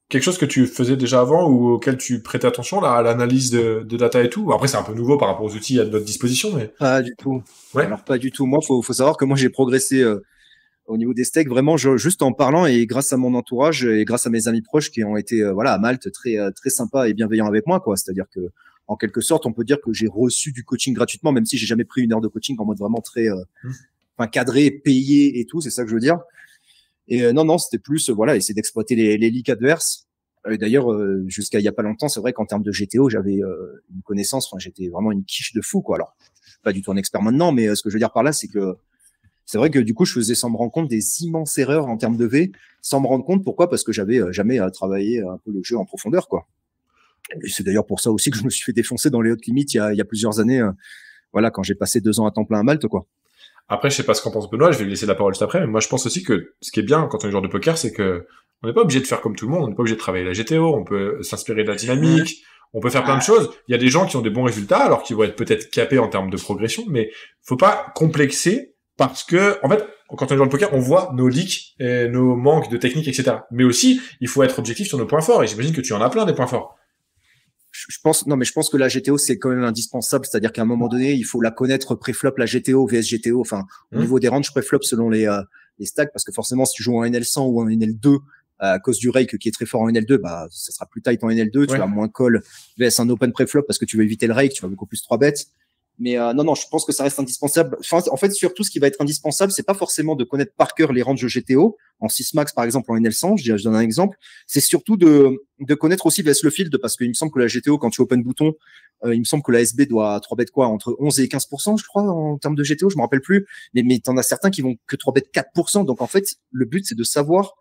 S1: quelque chose que tu faisais déjà avant ou auquel tu prêtais attention là, à l'analyse de data et tout? Après, c'est un peu nouveau par rapport aux outils à notre disposition, mais...
S2: Pas du tout.
S1: Ouais.
S2: Alors, pas du tout. Moi, faut savoir que moi, j'ai progressé au niveau des steaks, vraiment, juste en parlant et grâce à mon entourage et grâce à mes amis proches qui ont été voilà, à Malte très sympas et bienveillants avec moi, quoi. C'est-à-dire que, en quelque sorte, on peut dire que j'ai reçu du coaching gratuitement, même si j'ai jamais pris une heure de coaching en mode vraiment très cadré, payé et tout. C'est ça que je veux dire. Et non, c'était plus voilà, essayer d'exploiter les leaks adverses. D'ailleurs, jusqu'à il y a pas longtemps, c'est vrai qu'en termes de GTO, j'avais une connaissance. Enfin, j'étais vraiment une quiche de fou, quoi. Alors, je suis pas du tout un expert maintenant, mais ce que je veux dire par là, c'est que c'est vrai que du coup, je faisais sans me rendre compte des immenses erreurs en termes de V, sans me rendre compte. Pourquoi? Parce que j'avais jamais travaillé un peu le jeu en profondeur, quoi. Et c'est d'ailleurs pour ça aussi que je me suis fait défoncer dans les hautes limites il y a plusieurs années. Voilà, quand j'ai passé 2 ans à temps plein à Malte, quoi.
S1: Après, je sais pas ce qu'en pense Benoît, je vais lui laisser la parole juste après, mais moi, je pense aussi que ce qui est bien quand on est joueur de poker, c'est que on n'est pas obligé de faire comme tout le monde, on n'est pas obligé de travailler la GTO, on peut s'inspirer de la dynamique, on peut faire plein de choses. Il y a des gens qui ont des bons résultats, alors qu'ils vont être peut-être capés en termes de progression, mais faut pas complexer parce que, en fait, quand on est joueur de poker, on voit nos leaks et nos manques de technique, etc. Mais aussi, il faut être objectif sur nos points forts, et j'imagine que tu en as plein des points forts.
S2: Je pense que la GTO, c'est quand même indispensable. C'est-à-dire qu'à un moment donné, il faut la connaître pré-flop, la GTO, VS GTO, enfin, au niveau des ranges pré-flop selon les stacks, parce que forcément, si tu joues en NL100 ou en NL2, à cause du rake qui est très fort en NL2, bah, ça sera plus tight en NL2, tu as moins call VS un open pré-flop parce que tu veux éviter le rake, tu vas beaucoup plus 3 bêtes. Mais non, je pense que ça reste indispensable. Enfin, en fait, surtout, ce qui va être indispensable, c'est pas forcément de connaître par cœur les ranges GTO en 6 max, par exemple, en NL100. Je donne un exemple. C'est surtout de connaître aussi VS le field, parce qu'il me semble que la GTO, quand tu open bouton, il me semble que la SB doit 3 bet quoi, entre 11 et 15%, je crois, en termes de GTO, je me rappelle plus. Mais t'en as certains qui vont que 3 bet 4%. Donc, en fait, le but, c'est de savoir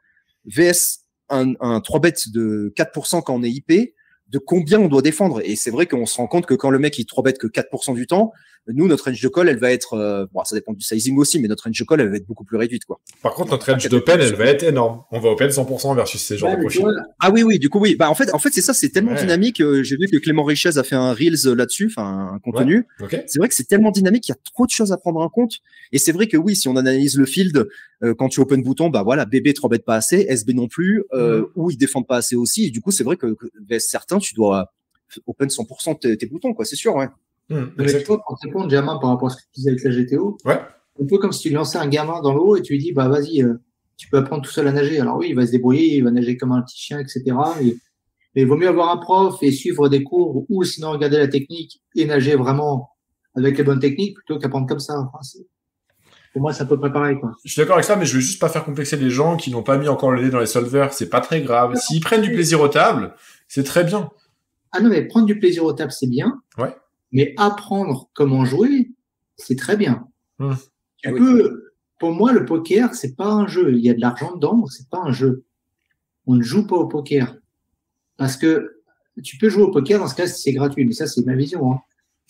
S2: VS un 3 bet de 4% quand on est IP, de combien on doit défendre. Et c'est vrai qu'on se rend compte que quand le mec il 3-bet que 4% du temps, nous, notre range de call, elle va être, bon, ça dépend du sizing aussi, mais notre range de call, elle va être beaucoup plus réduite, quoi.
S1: Par contre, notre range d'open, elle va être énorme. On va open 100% versus ces genres de profils.
S2: Ah oui, du coup, oui. Bah, en fait, c'est ça, c'est tellement dynamique. J'ai vu que Clément Richez a fait un Reels là-dessus, enfin, un contenu. C'est vrai que c'est tellement dynamique qu'il y a trop de choses à prendre en compte. Et c'est vrai que oui, si on analyse le field, quand tu open bouton, bah voilà, BB 3 bet pas assez, SB non plus, ou ils défendent pas assez aussi. Et du coup, c'est vrai que certains, tu dois open 100% tes boutons, quoi. C'est sûr, ouais.
S3: Mais toi, quand tu réponds, Germain, par rapport à ce que tu disais avec la GTO, un peu comme si tu lançais un gamin dans l'eau et tu lui dis, bah vas-y, tu peux apprendre tout seul à nager. Alors oui, il va se débrouiller, il va nager comme un petit chien, etc. Mais il vaut mieux avoir un prof et suivre des cours ou sinon regarder la technique et nager vraiment avec les bonnes techniques plutôt qu'apprendre comme ça. Enfin, pour moi, c'est à peu près pareil, quoi.
S1: Je suis d'accord avec ça, mais je veux juste pas faire complexer les gens qui n'ont pas mis encore le nez dans les solvers. C'est pas très grave. S'ils prennent du plaisir aux tables, c'est très bien.
S3: Ah non, mais prendre du plaisir aux tables, c'est bien.
S1: Ouais.
S3: Mais apprendre comment jouer, c'est très bien. Tu peux, pour moi, le poker, c'est pas un jeu. Il y a de l'argent dedans, c'est pas un jeu. On ne joue pas au poker. Parce que tu peux jouer au poker dans ce cas si c'est gratuit, mais ça, c'est ma vision, hein.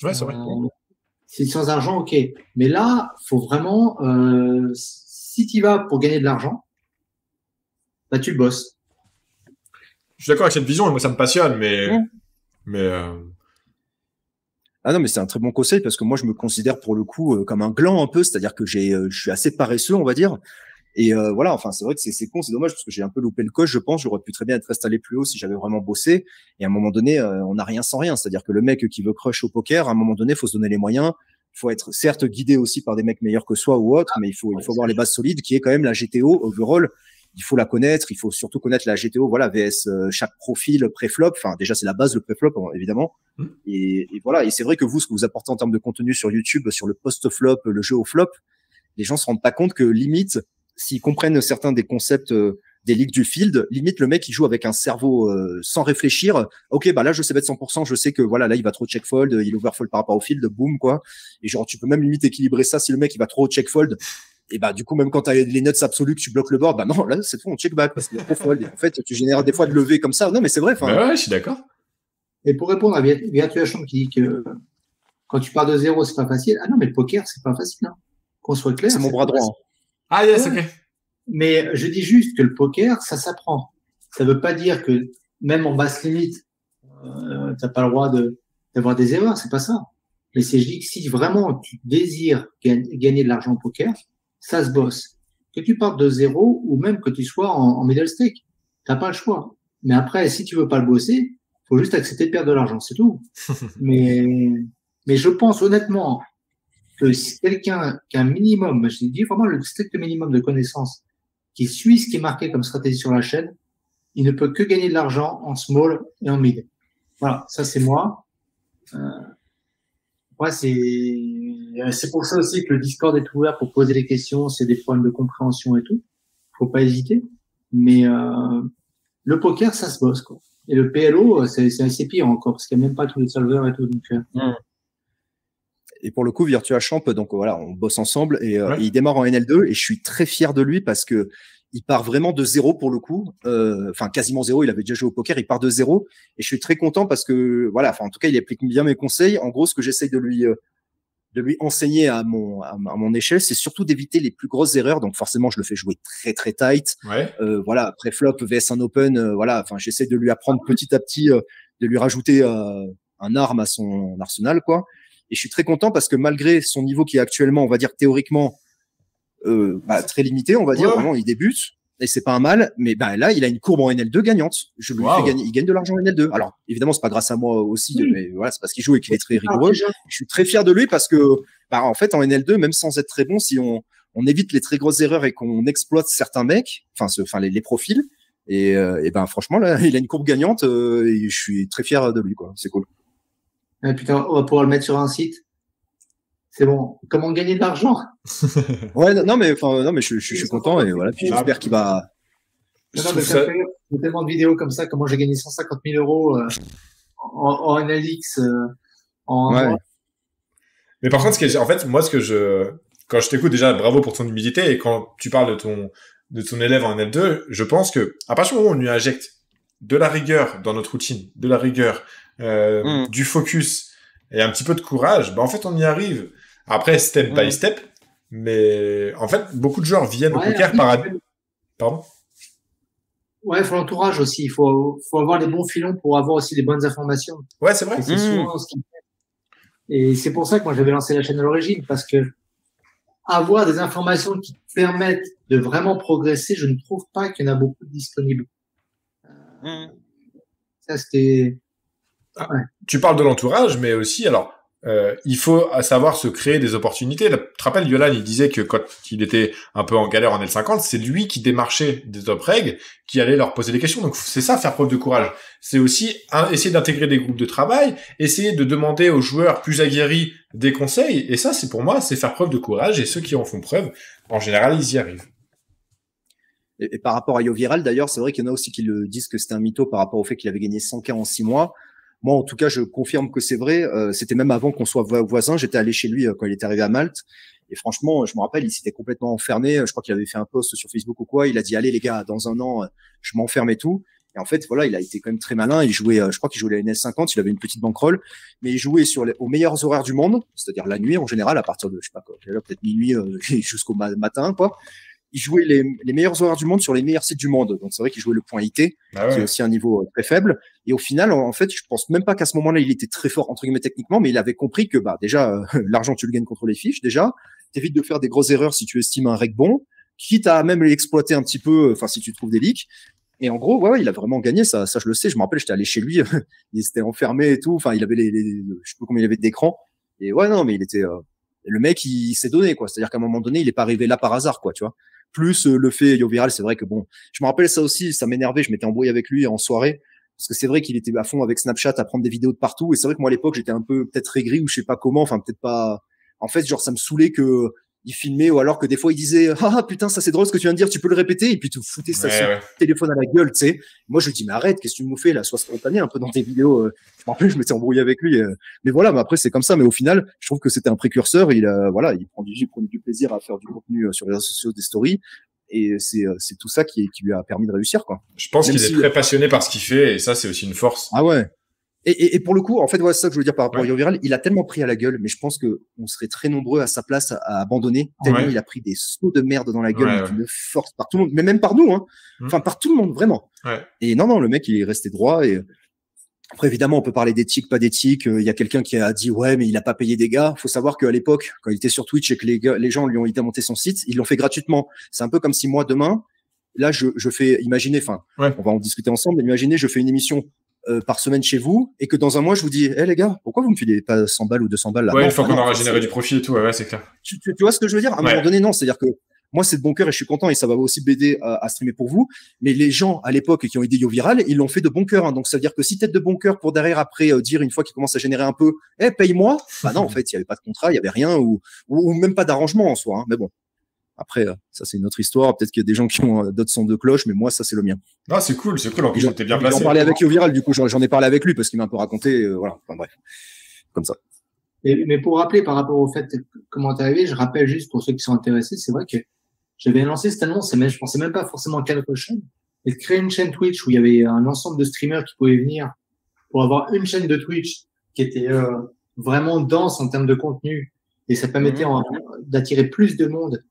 S1: Ouais, c'est vrai.
S3: C'est sans argent, ok. Mais là, faut vraiment, si tu vas pour gagner de l'argent, bah, tu le bosses.
S1: Je suis d'accord avec cette vision et moi, ça me passionne,
S2: Ah non, mais c'est un très bon conseil parce que moi, je me considère pour le coup comme un gland un peu, c'est-à-dire que je suis assez paresseux, on va dire. Et voilà, enfin, c'est vrai que c'est con, c'est dommage parce que j'ai un peu loupé le coche, je pense. J'aurais pu très bien être installé plus haut si j'avais vraiment bossé. Et à un moment donné, on n'a rien sans rien. C'est-à-dire que le mec qui veut crush au poker, à un moment donné, il faut se donner les moyens. Il faut être certes guidé aussi par des mecs meilleurs que soi ou autre, mais il faut avoir les bases solides, qui est quand même la GTO overall. Il faut la connaître, il faut surtout connaître la GTO, voilà, VS chaque profil pré-flop. Enfin, déjà, c'est la base, le pré-flop, évidemment. Et voilà. Et c'est vrai que vous, ce que vous apportez en termes de contenu sur YouTube, sur le post-flop, le jeu au flop, les gens se rendent pas compte que limite, s'ils comprennent certains des concepts des ligues du field, limite le mec il joue avec un cerveau sans réfléchir. Ok, bah là je sais bet 100%, je sais que voilà là il va trop check fold, il overfold par rapport au field, boom quoi. Et genre tu peux même limite équilibrer ça si le mec il va trop check fold. Et bah, du coup, même quand t'as les nuts absolus que tu bloques le board, bah non, là, cette fois, on check back parce qu'il y a trop fold. En fait, tu génères des fois de levées comme ça. Non, mais c'est vrai.
S1: Bah ouais, je suis d'accord.
S3: Et pour répondre à Virtua Champ qui dit que quand tu pars de zéro, c'est pas facile. Ah non, mais le poker, c'est pas facile, hein. Qu'on soit clair.
S2: C'est mon bras droit. Hein.
S1: Ah yes, ok.
S3: Mais je dis juste que le poker, ça s'apprend. Ça veut pas dire que même en basse limite, t'as pas le droit d'avoir des erreurs. C'est pas ça. Mais je dis que si vraiment tu désires gagner de l'argent au poker, ça se bosse. Que tu partes de zéro ou même que tu sois en middle stake, t'as pas le choix. Mais après, si tu veux pas le bosser, faut juste accepter de perdre de l'argent, c'est tout. mais je pense honnêtement que si quelqu'un qui a un minimum, je dis vraiment le strict minimum de connaissances, qui suit ce qui est marqué comme stratégie sur la chaîne, il ne peut que gagner de l'argent en small et en mid. Voilà, ça c'est moi. Moi, c'est pour ça aussi que le Discord est ouvert pour poser des questions, c'est des problèmes de compréhension et tout. Faut pas hésiter. Mais le poker, ça se bosse, quoi. Et le PLO, c'est assez pire encore, parce qu'il n'y a même pas tous les solvers et tout. Donc,
S2: Et pour le coup, Virtua Champ, donc voilà, on bosse ensemble et il démarre en NL2 et je suis très fier de lui parce que il part vraiment de zéro pour le coup, enfin quasiment zéro. Il avait déjà joué au poker, il part de zéro et je suis très content parce que voilà, enfin en tout cas, il applique bien mes conseils. En gros, ce que j'essaye de lui enseigner à mon échelle, c'est surtout d'éviter les plus grosses erreurs. Donc forcément, je le fais jouer très très tight.
S1: Ouais.
S2: Voilà, après flop vs un open, voilà, enfin j'essaie de lui apprendre petit à petit, de lui rajouter un arme à son arsenal, quoi. Et je suis très content parce que malgré son niveau qui est actuellement, on va dire théoriquement très limité, on va dire, vraiment il débute et c'est pas un mal, mais là il a une courbe en NL2 gagnante. Je lui fais gagner, il gagne de l'argent en NL2. Alors évidemment c'est pas grâce à moi aussi, mais voilà, c'est parce qu'il joue et qu'il est très rigoureux. Je suis très fier de lui parce que en fait en NL2, même sans être très bon, si on évite les très grosses erreurs et qu'on exploite certains mecs, enfin les profils, et franchement là il a une courbe gagnante et je suis très fier de lui, quoi. C'est cool.
S3: Ah, putain, on va pouvoir le mettre sur un site. C'est bon. Comment gagner de l'argent?
S2: Ouais, non mais je suis content et voilà. Puis j'espère qu'il va.
S3: Non, mais ça fait tellement de vidéos comme ça. Comment j'ai gagné 150 000 euros en NLX.
S2: Ouais.
S1: Mais par contre, moi, quand je t'écoute déjà, bravo pour ton humilité et quand tu parles de ton élève en L2, je pense que à partir du moment où on lui injecte de la rigueur dans notre routine, de la rigueur, du focus et un petit peu de courage, en fait, on y arrive. Après, step by step. Mais en fait, beaucoup de joueurs viennent au poker Pardon?
S3: Ouais, il faut l'entourage aussi. Il faut avoir les bons filons pour avoir aussi les bonnes informations.
S1: Ouais, c'est vrai.
S3: Et c'est souvent ce qui fait. Et c'est pour ça que moi, j'avais lancé la chaîne à l'origine, parce que avoir des informations qui permettent de vraiment progresser, je ne trouve pas qu'il y en a beaucoup disponibles. Ça, c'était...
S1: Ouais. Tu parles de l'entourage, mais aussi, alors, il faut savoir se créer des opportunités. Tu te rappelles, Yolan, il disait que quand il était un peu en galère en L50, c'est lui qui démarchait des top reg, qui allait leur poser des questions. Donc, c'est ça, faire preuve de courage. C'est aussi essayer d'intégrer des groupes de travail, essayer de demander aux joueurs plus aguerris des conseils. Et ça, c'est pour moi, c'est faire preuve de courage. Et ceux qui en font preuve, en général, ils y arrivent.
S2: Et par rapport à YoViral, d'ailleurs, c'est vrai qu'il y en a aussi qui le disent que c'était un mytho par rapport au fait qu'il avait gagné 100K en 6 mois. Moi, en tout cas, je confirme que c'est vrai. C'était même avant qu'on soit voisins. J'étais allé chez lui quand il était arrivé à Malte. Et franchement, je me rappelle, il s'était complètement enfermé. Je crois qu'il avait fait un post sur Facebook ou quoi. Il a dit, allez les gars, dans un an, je m'enferme et tout. Et en fait, voilà, il a été quand même très malin. Il jouait, je crois qu'il jouait la NS50. Il avait une petite bankroll, mais il jouait aux meilleurs horaires du monde, c'est-à-dire la nuit en général, à partir de, je sais pas quoi, peut-être minuit jusqu'au matin, quoi. Il jouait les meilleurs horaires du monde sur les meilleurs sites du monde. Donc, c'est vrai qu'il jouait le point IT, qui est aussi un niveau très faible. Et au final, en fait, je pense même pas qu'à ce moment-là, il était très fort, entre guillemets, techniquement, mais il avait compris que, déjà, l'argent, tu le gagnes contre les fiches, déjà. T'évites de faire des grosses erreurs si tu estimes un reg bon. Quitte à même l'exploiter un petit peu, enfin, si tu trouves des leaks. Et en gros, il a vraiment gagné, ça, je le sais. Je me rappelle, j'étais allé chez lui, il s'était enfermé et tout. Enfin, il avait je sais pas combien il avait d'écran. Et non, mais il était, le mec, il s'est donné, quoi. C'est-à-dire qu'à un moment donné, il est pas arrivé là par hasard, quoi, tu vois. Plus le fait YoViral, c'est vrai que bon, je me rappelle ça aussi, ça m'énervait, je m'étais embrouillé avec lui en soirée, parce que c'est vrai qu'il était à fond avec Snapchat à prendre des vidéos de partout, et c'est vrai que moi à l'époque j'étais un peu peut-être aigri ou je sais pas comment, enfin peut-être pas, en fait genre ça me saoulait que il filmait, ou alors que des fois il disait ah putain ça c'est drôle ce que tu viens de dire, tu peux le répéter, et puis tu foutais son téléphone à la gueule, tu sais. Moi je lui dis mais arrête, qu'est-ce que tu nous fais là, sois spontané un peu dans tes vidéos. Je me rappelle, je m'étais embrouillé avec lui, mais voilà, mais après c'est comme ça. Mais au final je trouve que c'était un précurseur. Il prenait du plaisir à faire du contenu sur les réseaux sociaux, des stories, et c'est tout ça qui lui a permis de réussir, quoi.
S1: Je pense qu'il est très passionné par ce qu'il fait, et ça c'est aussi une force.
S2: Ah ouais. Et pour le coup, en fait, voilà, c'est ça que je veux dire par rapport à Yoviral. Il a tellement pris à la gueule, mais je pense que on serait très nombreux à sa place à abandonner. Tellement il a pris des sauts de merde dans la gueule, d'une force par tout le monde, mais même par nous, hein. Enfin, par tout le monde, vraiment. Et non, le mec, il est resté droit. Et après, évidemment, on peut parler d'éthique, pas d'éthique. Il y a quelqu'un qui a dit, ouais, mais il a pas payé des gars. Faut savoir qu'à l'époque, quand il était sur Twitch et que les gens lui ont aidé à monter son site, ils l'ont fait gratuitement. C'est un peu comme si moi, demain, là, je fais, imaginez, enfin, on va en discuter ensemble, mais imaginez, je fais une émission par semaine chez vous, et que dans un mois je vous dis les gars, pourquoi vous me filez pas 100 balles ou 200 balles là?
S1: Une fois qu'on aura généré du profit et tout, c'est clair.
S2: Tu vois ce que je veux dire? À un moment donné, non, c'est-à-dire que moi c'est de bon cœur et je suis content, et ça va aussi m'aider à streamer pour vous, mais les gens à l'époque qui ont aidé Yoviral, ils l'ont fait de bon cœur, hein. Donc ça veut dire que si t'es de bon cœur pour derrière après dire une fois qu'il commence à générer un peu, paye-moi, bah non, en fait il y avait pas de contrat, il y avait rien, ou même pas d'arrangement en soi, hein. Mais bon, après, ça c'est une autre histoire. Peut-être qu'il y a des gens qui ont d'autres sons de cloche, mais moi ça c'est le mien.
S1: Ah, c'est cool. En plus, t'es bien placé.
S2: J'en parlais avec Yoviral, du coup, j'en ai parlé avec lui parce qu'il m'a un peu raconté, voilà. Enfin bref, comme ça.
S3: Mais pour rappeler par rapport au fait comment t'es arrivé, je rappelle juste pour ceux qui sont intéressés, c'est vrai que j'avais lancé cette annonce, mais je pensais même pas forcément qu'à notre chaîne, et de créer une chaîne Twitch où il y avait un ensemble de streamers qui pouvaient venir pour avoir une chaîne de Twitch qui était vraiment dense en termes de contenu, et ça permettait d'attirer plus de monde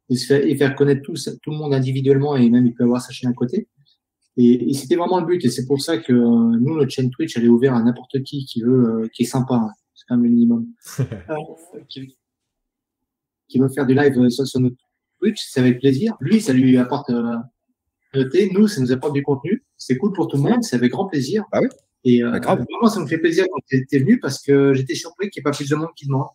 S3: et faire connaître tout le monde individuellement, et même il peut avoir sa chaîne à côté. Et c'était vraiment le but. Et c'est pour ça que nous, notre chaîne Twitch, elle est ouverte à n'importe qui veut, qui est sympa. Hein. C'est quand même le minimum. Qui veut faire du live sur notre Twitch, c'est avec plaisir. Lui, ça lui apporte noter. Nous, ça nous apporte du contenu. C'est cool pour tout le monde. C'est avec grand plaisir.
S2: Ah oui.
S3: Et vraiment, ça me fait plaisir quand tu étais venu, parce que j'étais surpris qu'il n'y ait pas plus de monde qui demande.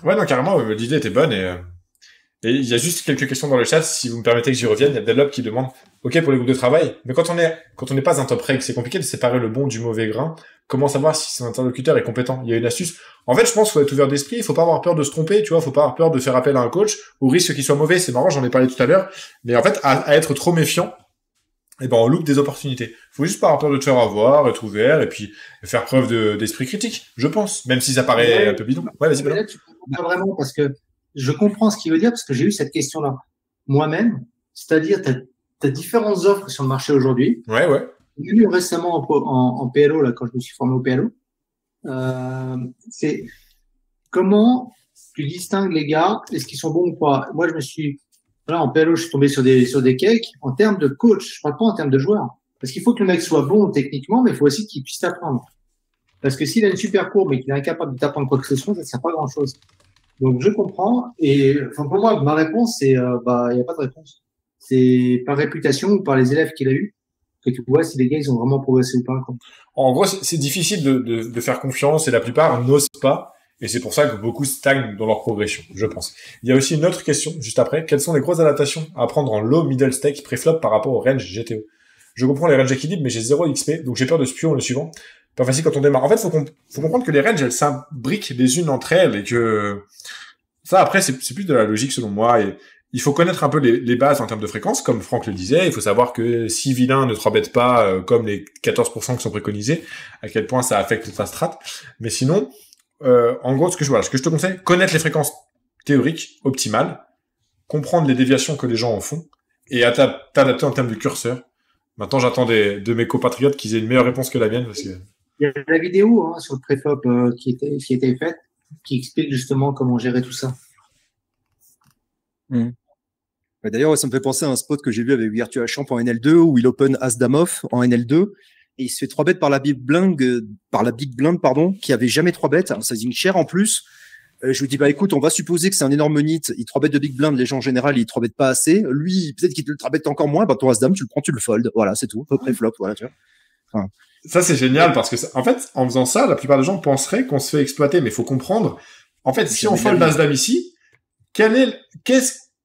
S1: Ouais, non, carrément, l'idée était bonne, et il y a juste quelques questions dans le chat, si vous me permettez que j'y revienne. Il y a Deadlock qui demande, ok, pour les groupes de travail, mais quand on n'est pas un top reg, c'est compliqué de séparer le bon du mauvais grain. Comment savoir si son interlocuteur est compétent? Il y a une astuce. En fait, je pense qu'il faut être ouvert d'esprit, il faut pas avoir peur de se tromper, tu vois, faut pas avoir peur de faire appel à un coach, au risque qu'il soit mauvais. C'est marrant, j'en ai parlé tout à l'heure, mais en fait, à être trop méfiant, on loupe des opportunités. Faut juste pas avoir peur de te faire avoir, être ouvert, et puis faire preuve d'esprit critique, je pense, même si ça paraît un peu bidon. Ouais, vas-y,
S3: là, tu comprends pas vraiment, parce que je comprends ce qu'il veut dire, parce que j'ai eu cette question-là moi-même. C'est-à-dire, t'as différentes offres sur le marché aujourd'hui.
S1: Ouais.
S3: J'ai eu récemment en PLO, là, quand je me suis formé au PLO. C'est comment tu distingues les gars, est-ce qu'ils sont bons ou pas? Moi, en PLO, je suis tombé sur des cakes. En termes de coach, je parle pas en termes de joueur. Parce qu'il faut que le mec soit bon techniquement, mais il faut aussi qu'il puisse t'apprendre. Parce que s'il a une super courbe mais qu'il est incapable de t'apprendre quoi que ce soit, ça ne sert pas à grand chose. Donc, je comprends. Et, pour moi, ma réponse, c'est, il n'y a pas de réponse. C'est par réputation ou par les élèves qu'il a eu que tu vois si les gars, ils ont vraiment progressé ou pas, quoi.
S1: En gros, c'est difficile de faire confiance, et la plupart n'osent pas. Et c'est pour ça que beaucoup stagnent dans leur progression, je pense. Il y a aussi une autre question, juste après. Quelles sont les grosses adaptations à prendre en low middle stake pré-flop par rapport au range GTO? Je comprends les ranges équilibre, mais j'ai 0 XP, donc j'ai peur de spion le suivant. Pas facile quand on démarre. En fait, faut comprendre que les ranges, elles s'imbriquent les unes entre elles, et que ça, après, c'est plus de la logique selon moi. Et il faut connaître un peu les bases en termes de fréquence, comme Franck le disait. Il faut savoir que si vilain ne te rebête pas, comme les 14% qui sont préconisés, à quel point ça affecte ta strat. Mais sinon, en gros, ce que je te conseille, connaître les fréquences théoriques optimales, comprendre les déviations que les gens en font, et t'adapter en termes de curseur. Maintenant, j'attends de mes compatriotes qu'ils aient une meilleure réponse que la mienne, parce que...
S3: Il y a la vidéo sur le pré-flop qui était faite, qui explique justement comment gérer tout ça.
S2: D'ailleurs, ça me fait penser à un spot que j'ai vu avec Virtua Champ en NL2, où il open As-Dame off en NL2, et il se fait 3 bêtes par la Big Blind, qui avait jamais 3 bêtes, un sizing cher en plus. Je lui dis, écoute, on va supposer que c'est un énorme nit, il 3 bêtes de Big Blind, les gens en général, ils 3 bêtes pas assez. Lui, peut-être qu'il te le 3 bêtes encore moins, ton As-Dame, tu le prends, tu le fold. Voilà, c'est tout. Peu près flop, voilà, tu vois. Enfin...
S1: Ça, c'est génial, parce que, en fait, en faisant ça, la plupart des gens penseraient qu'on se fait exploiter, mais il faut comprendre. En fait, si on fold As-Dame ici, quelle est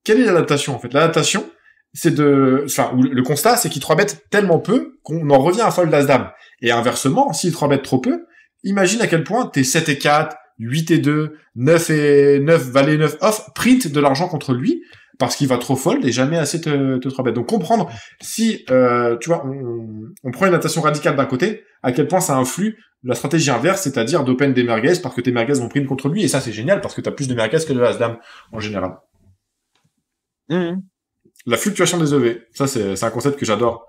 S1: l'adaptation, en fait? L'adaptation, le constat, c'est qu'il 3 bêtes tellement peu qu'on en revient à fold As-Dame. Et inversement, s'il 3 bêtes trop peu, imagine à quel point t'es 7 et 4, 8 et 2, 9 et 9, valet 9 off, print de l'argent contre lui, parce qu'il va trop fold et jamais assez te 3-bet. Donc comprendre si, tu vois, on prend une notation radicale d'un côté, à quel point ça influe la stratégie inverse, c'est-à-dire d'open des merguez parce que tes merguez vont print contre lui, et ça c'est génial parce que t'as plus de merguez que de as-dame en général. La fluctuation des EV, ça c'est un concept que j'adore.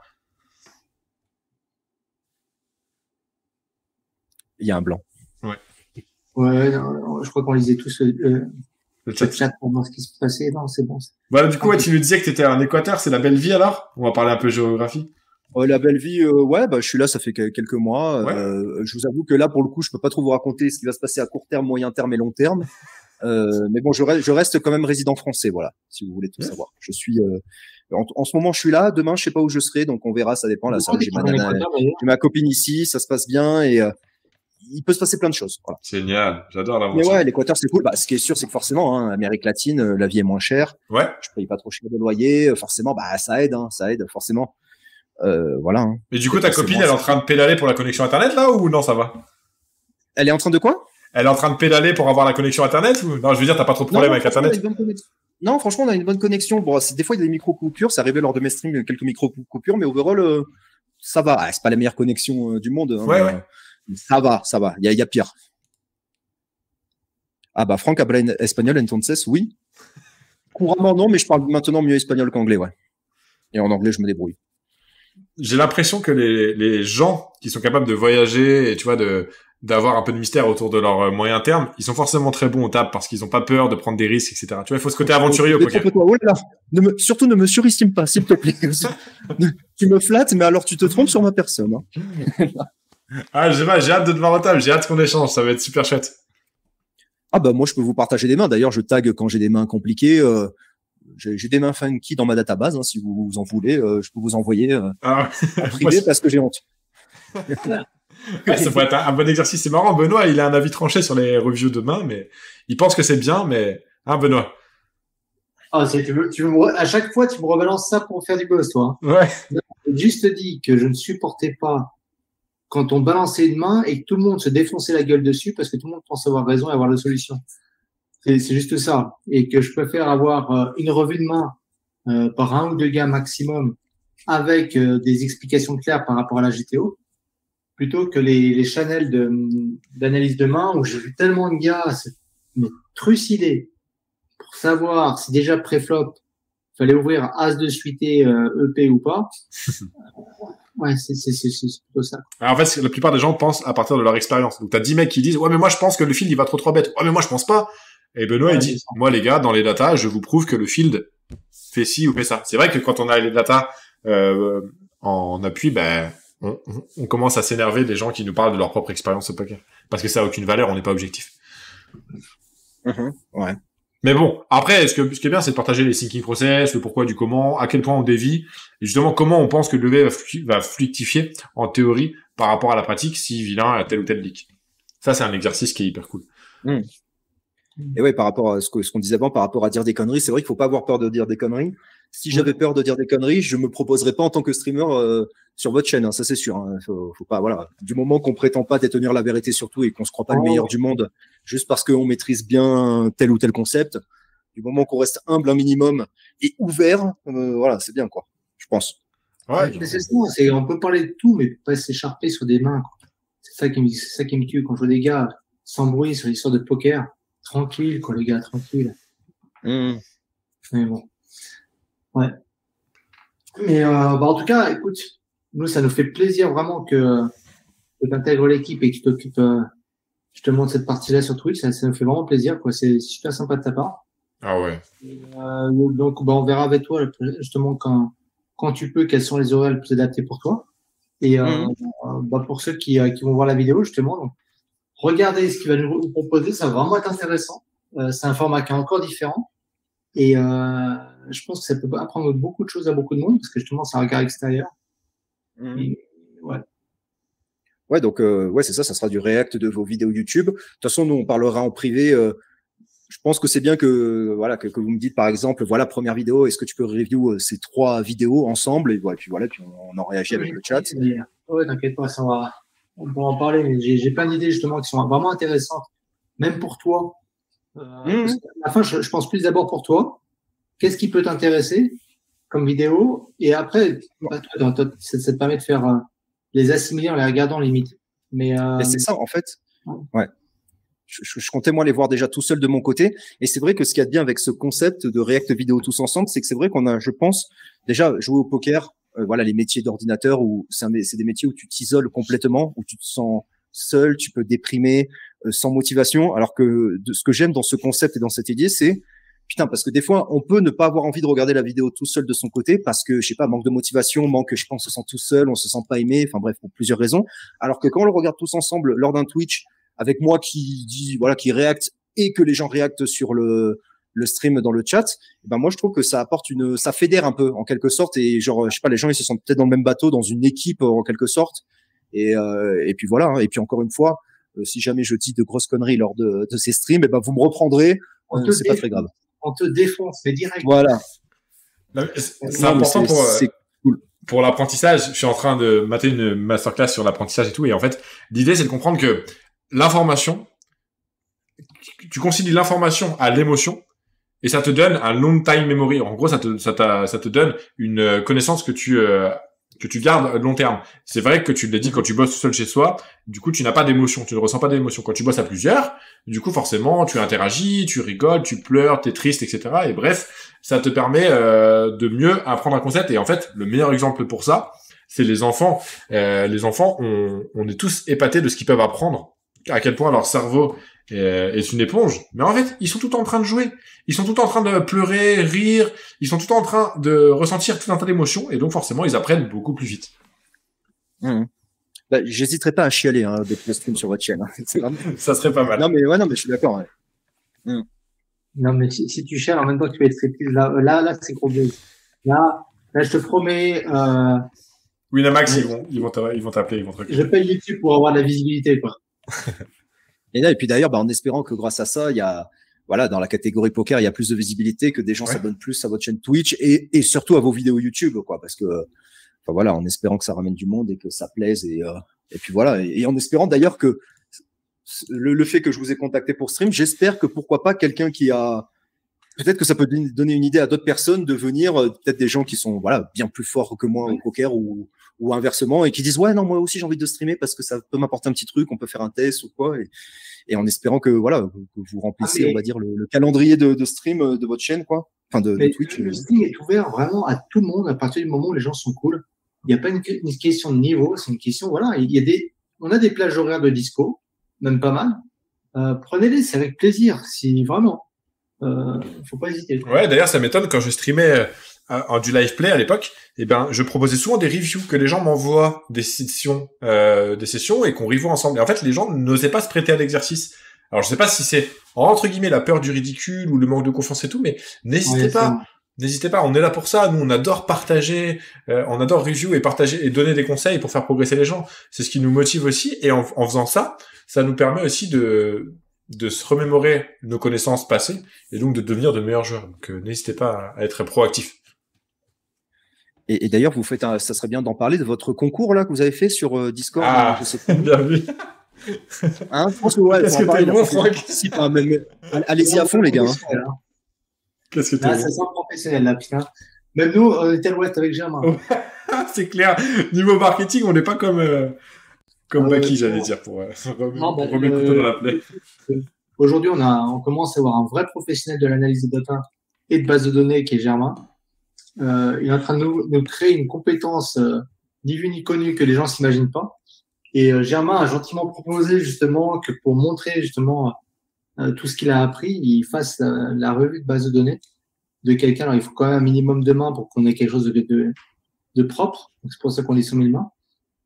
S2: Il y a un blanc.
S3: Ouais, non, je crois qu'on lisait tous
S1: Le
S3: chat pour voir ce qui se passait. Non, c'est bon.
S1: Voilà, du coup, ouais, tu nous disais que t'étais en Équateur, c'est la belle vie alors? On va parler un peu géographie.
S2: La belle vie, ouais, bah, je suis là, ça fait quelques mois.
S1: Ouais.
S2: Je vous avoue que là, pour le coup, je peux pas trop vous raconter ce qui va se passer à court terme, moyen terme et long terme. Mais bon, je reste quand même résident français, voilà, si vous voulez tout savoir. Je suis, en ce moment, je suis là. Demain, je sais pas où je serai, donc on verra, ça dépend. Là, ça, j'ai ma copine ici, ça se passe bien et il peut se passer plein de choses. Voilà.
S1: Génial, j'adore
S2: Mais
S1: l'aventure.
S2: ouais, l'Équateur, c'est cool. Bah, ce qui est sûr, c'est que forcément, hein, Amérique latine, la vie est moins chère.
S1: Ouais.
S2: Je paye pas trop cher de loyer. Forcément, bah, ça aide, forcément. Voilà. Hein.
S1: Et du coup, ta copine, elle est en train de pédaler pour la connexion Internet, là, ou non, ça va?
S2: Elle est en train de quoi?
S1: Elle est en train de pédaler pour avoir la connexion Internet, ou? Non, je veux dire, t'as pas trop de problème avec Internet.
S2: Non, franchement, on a une bonne connexion. Bon, des fois, il y a des micro-coupures. Ça arrivait lors de mes streams, quelques micro-coupures, mais overall, ça va. Ah, c'est pas la meilleure connexion du monde. Hein,
S1: ouais.
S2: Ça va. Il y a pire. Ah bah, Franck habla espagnol entonces, oui. Couramment, non, mais je parle maintenant mieux espagnol qu'anglais, ouais. Et en anglais, je me débrouille.
S1: J'ai l'impression que les gens qui sont capables de voyager et, tu vois, d'avoir un peu de mystère autour de leur moyen terme, ils sont forcément très bons au table parce qu'ils ont pas peur de prendre des risques, etc. Tu vois, il faut ce côté aventurier au poker.
S2: Oh là là. Surtout ne me surestime pas, s'il te plaît. Tu me flattes, mais alors tu te trompes sur ma personne. Hein.
S1: Ah, j'ai hâte de te voir au table, j'ai hâte qu'on échange, ça va être super chouette.
S2: Ah bah moi je peux vous partager des mains. D'ailleurs je tag quand j'ai des mains compliquées. J'ai des mains funky dans ma database. Hein, si vous en voulez, je peux vous envoyer en privé parce que j'ai honte.
S1: Ouais, ça pourrait être un bon exercice. C'est marrant, Benoît, il a un avis tranché sur les reviews de main, mais il pense que c'est bien, mais hein, Benoît.
S3: Ah, à chaque fois tu me rebalances ça pour faire du buzz, toi.
S1: Ouais.
S3: J'ai juste dit que je ne supportais pas quand on balançait une main et que tout le monde se défonçait la gueule dessus parce que tout le monde pense avoir raison et avoir la solution. C'est juste ça. Et que je préfère avoir une revue de main par 1 ou 2 gars maximum avec des explications claires par rapport à la GTO plutôt que les channels d'analyse de main où j'ai vu tellement de gars me trucider pour savoir si déjà pré-flop fallait ouvrir As de suité EP ou pas. Ouais, c'est plutôt ça.
S1: Alors, en fait, la plupart des gens pensent à partir de leur expérience. Donc, t'as 10 mecs qui disent, ouais, mais moi, je pense que le field, il va trop 3-bet. Ouais, mais moi, je pense pas. Et Benoît, il dit, moi, les gars, dans les datas, je vous prouve que le field fait ci ou fait ça. C'est vrai que quand on a les datas, en appui, ben, on commence à s'énerver des gens qui nous parlent de leur propre expérience au poker. Parce que ça a aucune valeur, on n'est pas objectif.
S2: Ouais.
S1: Mais bon, après, ce qui est bien, c'est de partager les thinking process, le pourquoi du comment, à quel point on dévie, et justement comment on pense que le lever va fluctifier en théorie par rapport à la pratique si vilain à tel ou tel leak. Ça, c'est un exercice qui est hyper cool.
S2: Et ouais, par rapport à ce qu'on disait avant, par rapport à dire des conneries, c'est vrai qu'il faut pas avoir peur de dire des conneries. Si j'avais peur de dire des conneries, je me proposerais pas en tant que streamer sur votre chaîne, hein, ça c'est sûr. Hein. Faut pas, voilà. Du moment qu'on prétend pas détenir la vérité sur tout et qu'on se croit pas le meilleur du monde, juste parce qu'on maîtrise bien tel ou tel concept, du moment qu'on reste humble un minimum et ouvert, voilà, c'est bien quoi. Je pense.
S1: Ouais.
S3: On peut parler de tout, mais pas s'écharper sur des mains. C'est ça qui me tue quand je vois des gars s'embrouiller sur l'histoire de poker. Tranquille, quoi, les gars, tranquille. Mais bon. Ouais. Mais en tout cas, écoute, nous, ça nous fait plaisir vraiment que tu intègres l'équipe et que tu t'occupes, je te montre cette partie-là sur Twitch. Ça nous fait vraiment plaisir, quoi. C'est super sympa de ta part.
S1: Ah ouais.
S3: Et, donc, on verra avec toi, justement, quand tu peux, quels sont les horaires les plus adaptés pour toi. Et pour ceux qui vont voir la vidéo, justement, donc, regardez ce qu'il va nous proposer, ça va vraiment être intéressant. C'est un format qui est encore différent. Et je pense que ça peut apprendre beaucoup de choses à beaucoup de monde, parce que justement, c'est un regard extérieur. Et, ouais.
S2: Ouais, donc ouais, c'est ça sera du react de vos vidéos YouTube. De toute façon, nous, on parlera en privé. Je pense que c'est bien que voilà que vous me dites, par exemple, voilà, première vidéo, est-ce que tu peux review ces 3 vidéos ensemble? Et puis voilà, puis on en réagit avec le chat.
S3: Ouais, t'inquiète pas, on pourra en parler, mais j'ai plein d'idées justement qui sont vraiment intéressantes même pour toi. Parce qu'à la fin, je pense plus d'abord pour toi. Qu'est-ce qui peut t'intéresser comme vidéo? Et après, bah, ça te permet de faire les assimiler en les regardant limite. Mais
S2: c'est ça, en fait. Ouais. Je comptais moi les voir déjà tout seul de mon côté. Et c'est vrai que ce qu'il y a de bien avec ce concept de React vidéo tous ensemble, c'est que c'est vrai qu'on a, je pense, déjà joué au poker. Voilà, les métiers d'ordinateur où c'est des métiers où tu t'isoles complètement, où tu te sens seul, tu peux déprimer, sans motivation. Alors que ce que j'aime dans ce concept et dans cette idée, c'est putain, parce que des fois, on peut ne pas avoir envie de regarder la vidéo tout seul de son côté parce que, je sais pas, manque de motivation, je pense, on se sent tout seul, on se sent pas aimé, enfin bref, pour plusieurs raisons. Alors que quand on le regarde tous ensemble lors d'un Twitch, avec moi qui dit, voilà, qui réacte et que les gens réactent sur le stream dans le chat, ben moi je trouve que ça apporte ça fédère un peu en quelque sorte et genre je sais pas, les gens ils se sentent peut-être dans le même bateau, dans une équipe en quelque sorte et puis voilà, hein. Et puis encore une fois, si jamais je dis de grosses conneries lors de ces streams, et ben vous me reprendrez, c'est pas très grave.
S3: On te défonce, mais direct.
S2: Voilà.
S1: C'est important pour l'apprentissage. Je suis en train de mater une masterclass sur l'apprentissage et tout, et en fait l'idée c'est de comprendre que l'information, tu concilies l'information à l'émotion et ça te donne un long time memory. En gros, ça te donne une connaissance que tu gardes long terme. C'est vrai que tu l'as dit, quand tu bosses tout seul chez soi, du coup, tu n'as pas d'émotion, tu ne ressens pas d'émotion. Quand tu bosses à plusieurs, du coup, forcément, tu interagis, tu rigoles, tu pleures, t'es triste, etc. Et bref, ça te permet de mieux apprendre un concept. Et en fait, le meilleur exemple pour ça, c'est les enfants. Les enfants, on est tous épatés de ce qu'ils peuvent apprendre, à quel point leur cerveau est une éponge. Mais en fait, ils sont tout en train de jouer. Ils sont tout en train de pleurer, rire. Ils sont tout en train de ressentir tout un tas d'émotions. Et donc, forcément, ils apprennent beaucoup plus vite.
S2: Bah, j'hésiterai pas à chialer, hein, des streams sur votre chaîne. Hein.
S1: Ça serait pas mal.
S2: Non, mais je suis d'accord. Ouais.
S3: Non, mais si tu chiales en même temps que tu fais le striptease, là, c'est gros buzz. Là, je te promets,
S1: Winamax, ils vont t'appeler, ils vont te recruter.
S3: Je paye YouTube pour avoir de la visibilité, quoi.
S2: Et puis d'ailleurs, en espérant que grâce à ça, il y a, voilà, dans la catégorie poker, il y a plus de visibilité, que des gens s'abonnent plus à votre chaîne Twitch et surtout à vos vidéos YouTube, quoi, parce que, enfin voilà, en espérant que ça ramène du monde et que ça plaise et puis voilà, et en espérant d'ailleurs que le fait que je vous ai contacté pour stream, j'espère que pourquoi pas quelqu'un qui a, peut-être que ça peut donner une idée à d'autres personnes de venir, peut-être des gens qui sont voilà bien plus forts que moi au poker ou inversement et qui disent ouais non moi aussi j'ai envie de streamer parce que ça peut m'apporter un petit truc, on peut faire un test ou quoi et en espérant que voilà que vous remplissez on va dire le calendrier de stream de votre chaîne quoi, enfin de Twitch.
S3: Le stream est ouvert vraiment à tout le monde à partir du moment où les gens sont cool. Il n'y a pas une question de niveau, c'est une question voilà, on a des plages horaires de disco, même pas mal. Prenez-les, c'est avec plaisir si vraiment. Faut pas hésiter.
S1: Ouais, d'ailleurs, ça m'étonne quand je streamais en du live play à l'époque. Eh ben, je proposais souvent des reviews, que les gens m'envoient des sessions et qu'on revoit ensemble. Et en fait, les gens n'osaient pas se prêter à l'exercice. Alors, je sais pas si c'est entre guillemets la peur du ridicule ou le manque de confiance et tout, mais n'hésitez pas. N'hésitez pas, on est là pour ça. Nous, on adore partager, on adore review et partager et donner des conseils pour faire progresser les gens. C'est ce qui nous motive aussi. Et en faisant ça, ça nous permet aussi de se remémorer nos connaissances passées et donc de devenir de meilleurs joueurs. Donc n'hésitez pas à être proactif.
S2: Et d'ailleurs, vous faites ça serait bien d'en parler de votre concours là que vous avez fait sur Discord.
S1: Ah, je sais pas. Bien vu.
S2: Hein, je pense que ouais,
S1: qu'est-ce que t'es bon, Franck?
S2: Allez-y à fond les gars.
S3: Qu'est-ce que t'es bon? Ça sent professionnel là, putain. Même nous, on était à l'ouest avec Germain.
S1: C'est clair. Niveau marketing, on n'est pas comme Baki, j'allais dire, pour remettre le couteau dans la plaie.
S3: Aujourd'hui, on commence à avoir un vrai professionnel de l'analyse de data et de base de données qui est Germain. Il est en train de nous créer une compétence divine et connue que les gens s'imaginent pas. Et Germain a gentiment proposé justement que pour montrer justement tout ce qu'il a appris, il fasse la revue de base de données de quelqu'un. Alors, il faut quand même un minimum de mains pour qu'on ait quelque chose de propre. C'est pour ça qu'on dit 100 000 mains.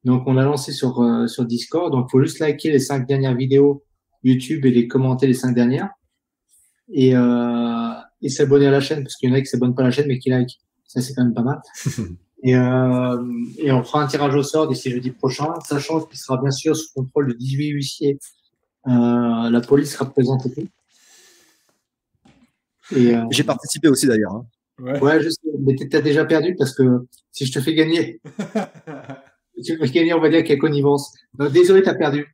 S3: Donc, on l'a lancé sur Discord. Donc, il faut juste liker les 5 dernières vidéos YouTube et les commenter les 5 dernières. Et s'abonner à la chaîne, parce qu'il y en a qui s'abonnent pas à la chaîne, mais qui like. Ça, c'est quand même pas mal. Et on fera un tirage au sort d'ici jeudi prochain, sachant qu'il sera bien sûr sous contrôle de 18 huissiers. La police sera présente et tout.
S2: J'ai participé aussi d'ailleurs. Hein.
S3: Ouais, je sais, mais t'as déjà perdu parce que si je te fais gagner, tu me fais gagner, on va dire qu'il y a connivence. Donc, désolé, t'as perdu.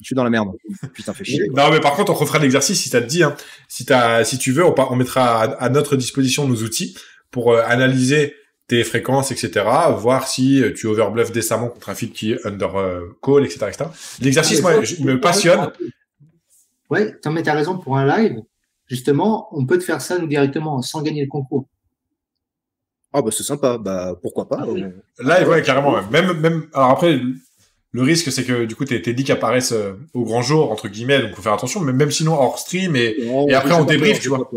S2: Je suis dans la merde. Putain, fais chier.
S1: Non, mais par contre, on refera l'exercice si ça te dit. Hein. Si tu veux, on mettra à notre disposition nos outils pour analyser tes fréquences, etc. Voir si tu overbluffes décemment contre un fil qui under call, etc., etc. L'exercice, moi, il me passionne.
S3: Ouais, t'as raison, pour un live, justement, on peut te faire ça nous directement, sans gagner le concours.
S2: Ah bah c'est sympa, bah pourquoi pas.
S1: Live, ouais, carrément. Même. Alors après, le risque, c'est que du coup, tes leaks apparaissent au grand jour, entre guillemets, donc faut faire attention. Mais même sinon, hors stream et après on débrief, tu vois.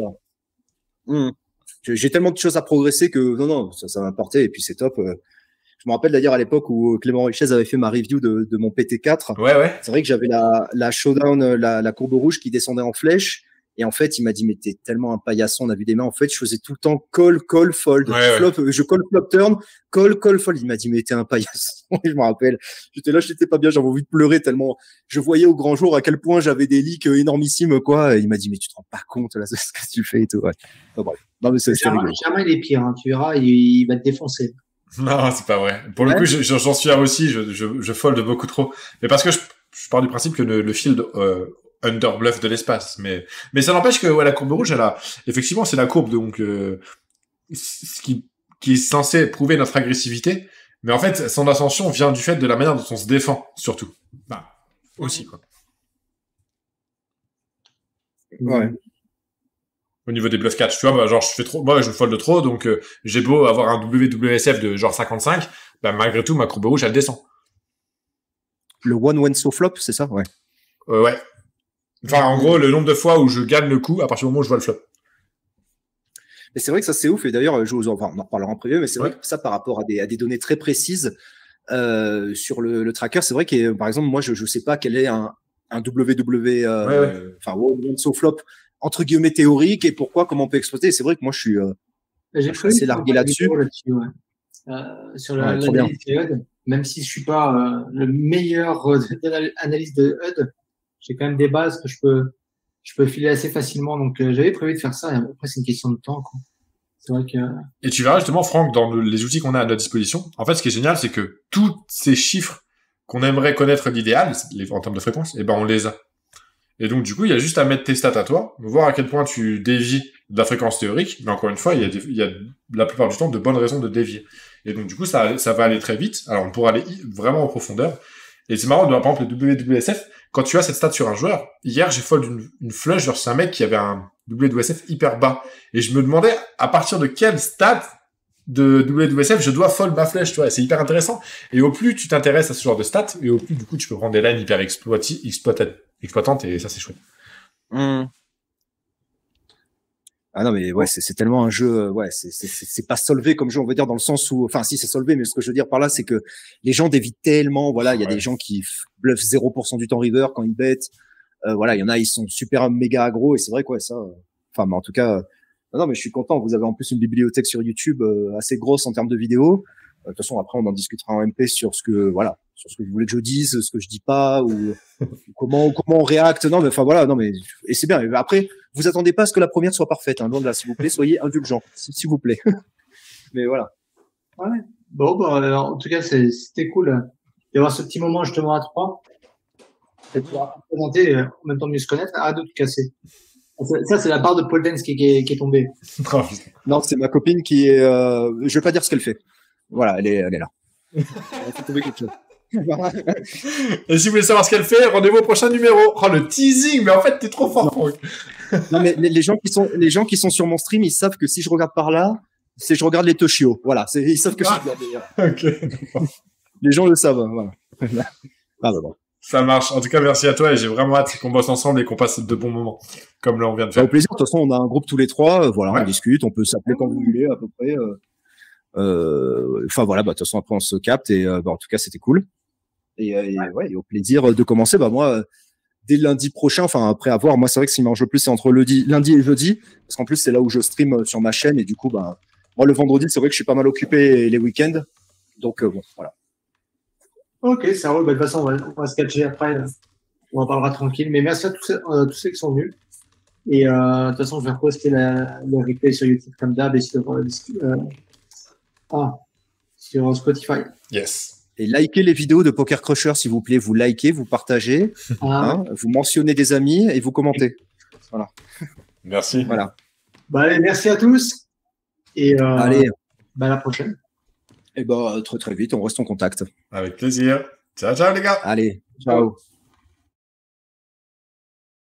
S2: J'ai tellement de choses à progresser que non, ça va m'apporter et puis c'est top. Je me rappelle d'ailleurs à l'époque où Clément Richez avait fait ma review de mon PT4.
S1: Ouais.
S2: C'est vrai que j'avais la showdown, la courbe rouge qui descendait en flèche. Et en fait, il m'a dit, mais t'es tellement un paillasson, on a vu des mains. En fait, je faisais tout le temps call, fold, flop, je call, flop, turn, call, fold. Il m'a dit, mais t'es un paillasson. Et je me rappelle, j'étais pas bien, j'avais envie de pleurer tellement je voyais au grand jour à quel point j'avais des leaks énormissimes, quoi. Et il m'a dit, mais tu te rends pas compte, là, ce que tu fais et tout, ouais. Enfin, bref. Non, mais c'est rigolo.
S3: Jamais il est pire, hein. Tu verras, il va te défoncer.
S1: Non, c'est pas vrai. Pour le coup, j'en suis là aussi, je fold beaucoup trop. Mais parce que je pars du principe que le field, underbluff de l'espace, mais ça n'empêche que la courbe rouge, effectivement, c'est la courbe donc qui est censée prouver notre agressivité, mais en fait, son ascension vient du fait de la manière dont on se défend, surtout. Bah, aussi quoi.
S2: Ouais.
S1: Au niveau des bluff catch, tu vois, bah, genre je fold trop, donc j'ai beau avoir un WWSF de genre 55, bah malgré tout ma courbe rouge elle descend.
S2: Le one when so flop, c'est ça, ouais.
S1: Ouais. Enfin, en gros, le nombre de fois où je gagne le coup à partir du moment où je vois le flop.
S2: Et c'est vrai que ça, c'est ouf. Et d'ailleurs, on en reparlera en privé, mais c'est vrai que ça, par rapport à des données très précises sur le tracker, c'est vrai que, par exemple, moi, je sais pas quel est un WW, enfin, one so flop, entre guillemets, théorique, et comment on peut exploiter. Et c'est vrai que moi, je suis assez largué là-dessus.
S3: Sur l'analyse de HUD, même si je suis pas le meilleur analyste de HUD, j'ai quand même des bases que je peux filer assez facilement. Donc, j'avais prévu de faire ça. Et après, c'est une question de temps, quoi. C'est vrai que...
S1: Et tu verras justement, Franck, dans les outils qu'on a à notre disposition, en fait, ce qui est génial, c'est que tous ces chiffres qu'on aimerait connaître l'idéal, en termes de fréquence, eh ben, on les a. Et donc, du coup, il y a juste à mettre tes stats à toi, voir à quel point tu dévies de la fréquence théorique. Mais encore une fois, il y a la plupart du temps de bonnes raisons de dévier. Et donc, du coup, ça va aller très vite. Alors, on pourra aller vraiment en profondeur. Et c'est marrant, par exemple, le WWSF, quand tu as cette stat sur un joueur, hier, j'ai fold une flush versus un mec qui avait un WWSF hyper bas. Et je me demandais à partir de quelle stat de WWSF je dois fold ma flèche, tu vois. C'est hyper intéressant. Et au plus tu t'intéresses à ce genre de stats, et au plus, du coup, tu peux prendre des lines hyper exploitantes, et ça, c'est chouette.
S2: Ah non, mais ouais, c'est tellement un jeu, c'est pas solvé comme jeu, on va dire, dans le sens où, enfin, si c'est solvé, mais ce que je veux dire par là, c'est que les gens dévient tellement, voilà, il y a des gens qui bluffent 0% du temps river quand ils bettent, voilà, il y en a, ils sont super méga aggro, et c'est vrai, quoi, ça, enfin, mais en tout cas, non, mais je suis content, vous avez en plus une bibliothèque sur YouTube assez grosse en termes de vidéos. De toute façon, après, on en discutera en MP sur ce que vous voulez que je dise, ce que je dis pas, ou comment on réacte. Non, mais enfin voilà, non mais et c'est bien. Et après, vous attendez pas à ce que la première soit parfaite. Loin de là, s'il vous plaît, soyez indulgents, s'il vous plaît. Mais voilà.
S3: Ouais. Bon, en tout cas, c'était cool d'avoir ce petit moment justement à trois, et de pouvoir présenter en même temps mieux se connaître. Arrête de tout casser. Ça, c'est la barre de Paul Dance qui est tombée.
S2: Non, c'est ma copine qui est. Je vais pas dire ce qu'elle fait. Voilà, elle est là. Elle fait tomber quelque chose.
S1: Et si vous voulez savoir ce qu'elle fait, rendez-vous au prochain numéro. Oh, le teasing, mais en fait, t'es trop fort, Franck.
S2: Non, mais les gens qui sont sur mon stream, ils savent que si je regarde par là, c'est je regarde les Toshio. Voilà, ils savent que je suis là.
S1: Ok.
S2: Les gens le savent, voilà. Ah, bah, bon.
S1: Ça marche. En tout cas, merci à toi et j'ai vraiment hâte qu'on bosse ensemble et qu'on passe de bons moments, comme là on vient de faire.
S2: Au plaisir. De toute façon, on a un groupe tous les trois. Voilà, on discute. On peut s'appeler quand vous voulez, à peu près. Enfin voilà, de toute façon après on se capte et en tout cas c'était cool. Et au plaisir de commencer. Moi, dès lundi prochain, enfin après avoir, moi c'est vrai que ce qui m'arrange le plus c'est entre lundi et jeudi, parce qu'en plus c'est là où je stream sur ma chaîne et du coup moi le vendredi c'est vrai que je suis pas mal occupé les week-ends. Donc bon voilà.
S3: Ok, ça roule. De toute façon, on va se catcher après. On en parlera tranquille. Mais merci à tous ceux qui sont venus. Et de toute façon, je vais reposter le replay sur YouTube comme d'hab et sur Spotify.
S1: Yes.
S2: Et likez les vidéos de Poker Crusher, s'il vous plaît. Vous likez, vous partagez, vous mentionnez des amis et vous commentez. Voilà.
S1: Merci.
S2: Voilà.
S3: Bah, allez, merci à tous. Et
S2: allez.
S3: À la prochaine.
S2: Et très très vite, on reste en contact.
S1: Avec plaisir. Ciao, ciao les gars.
S2: Allez, ciao.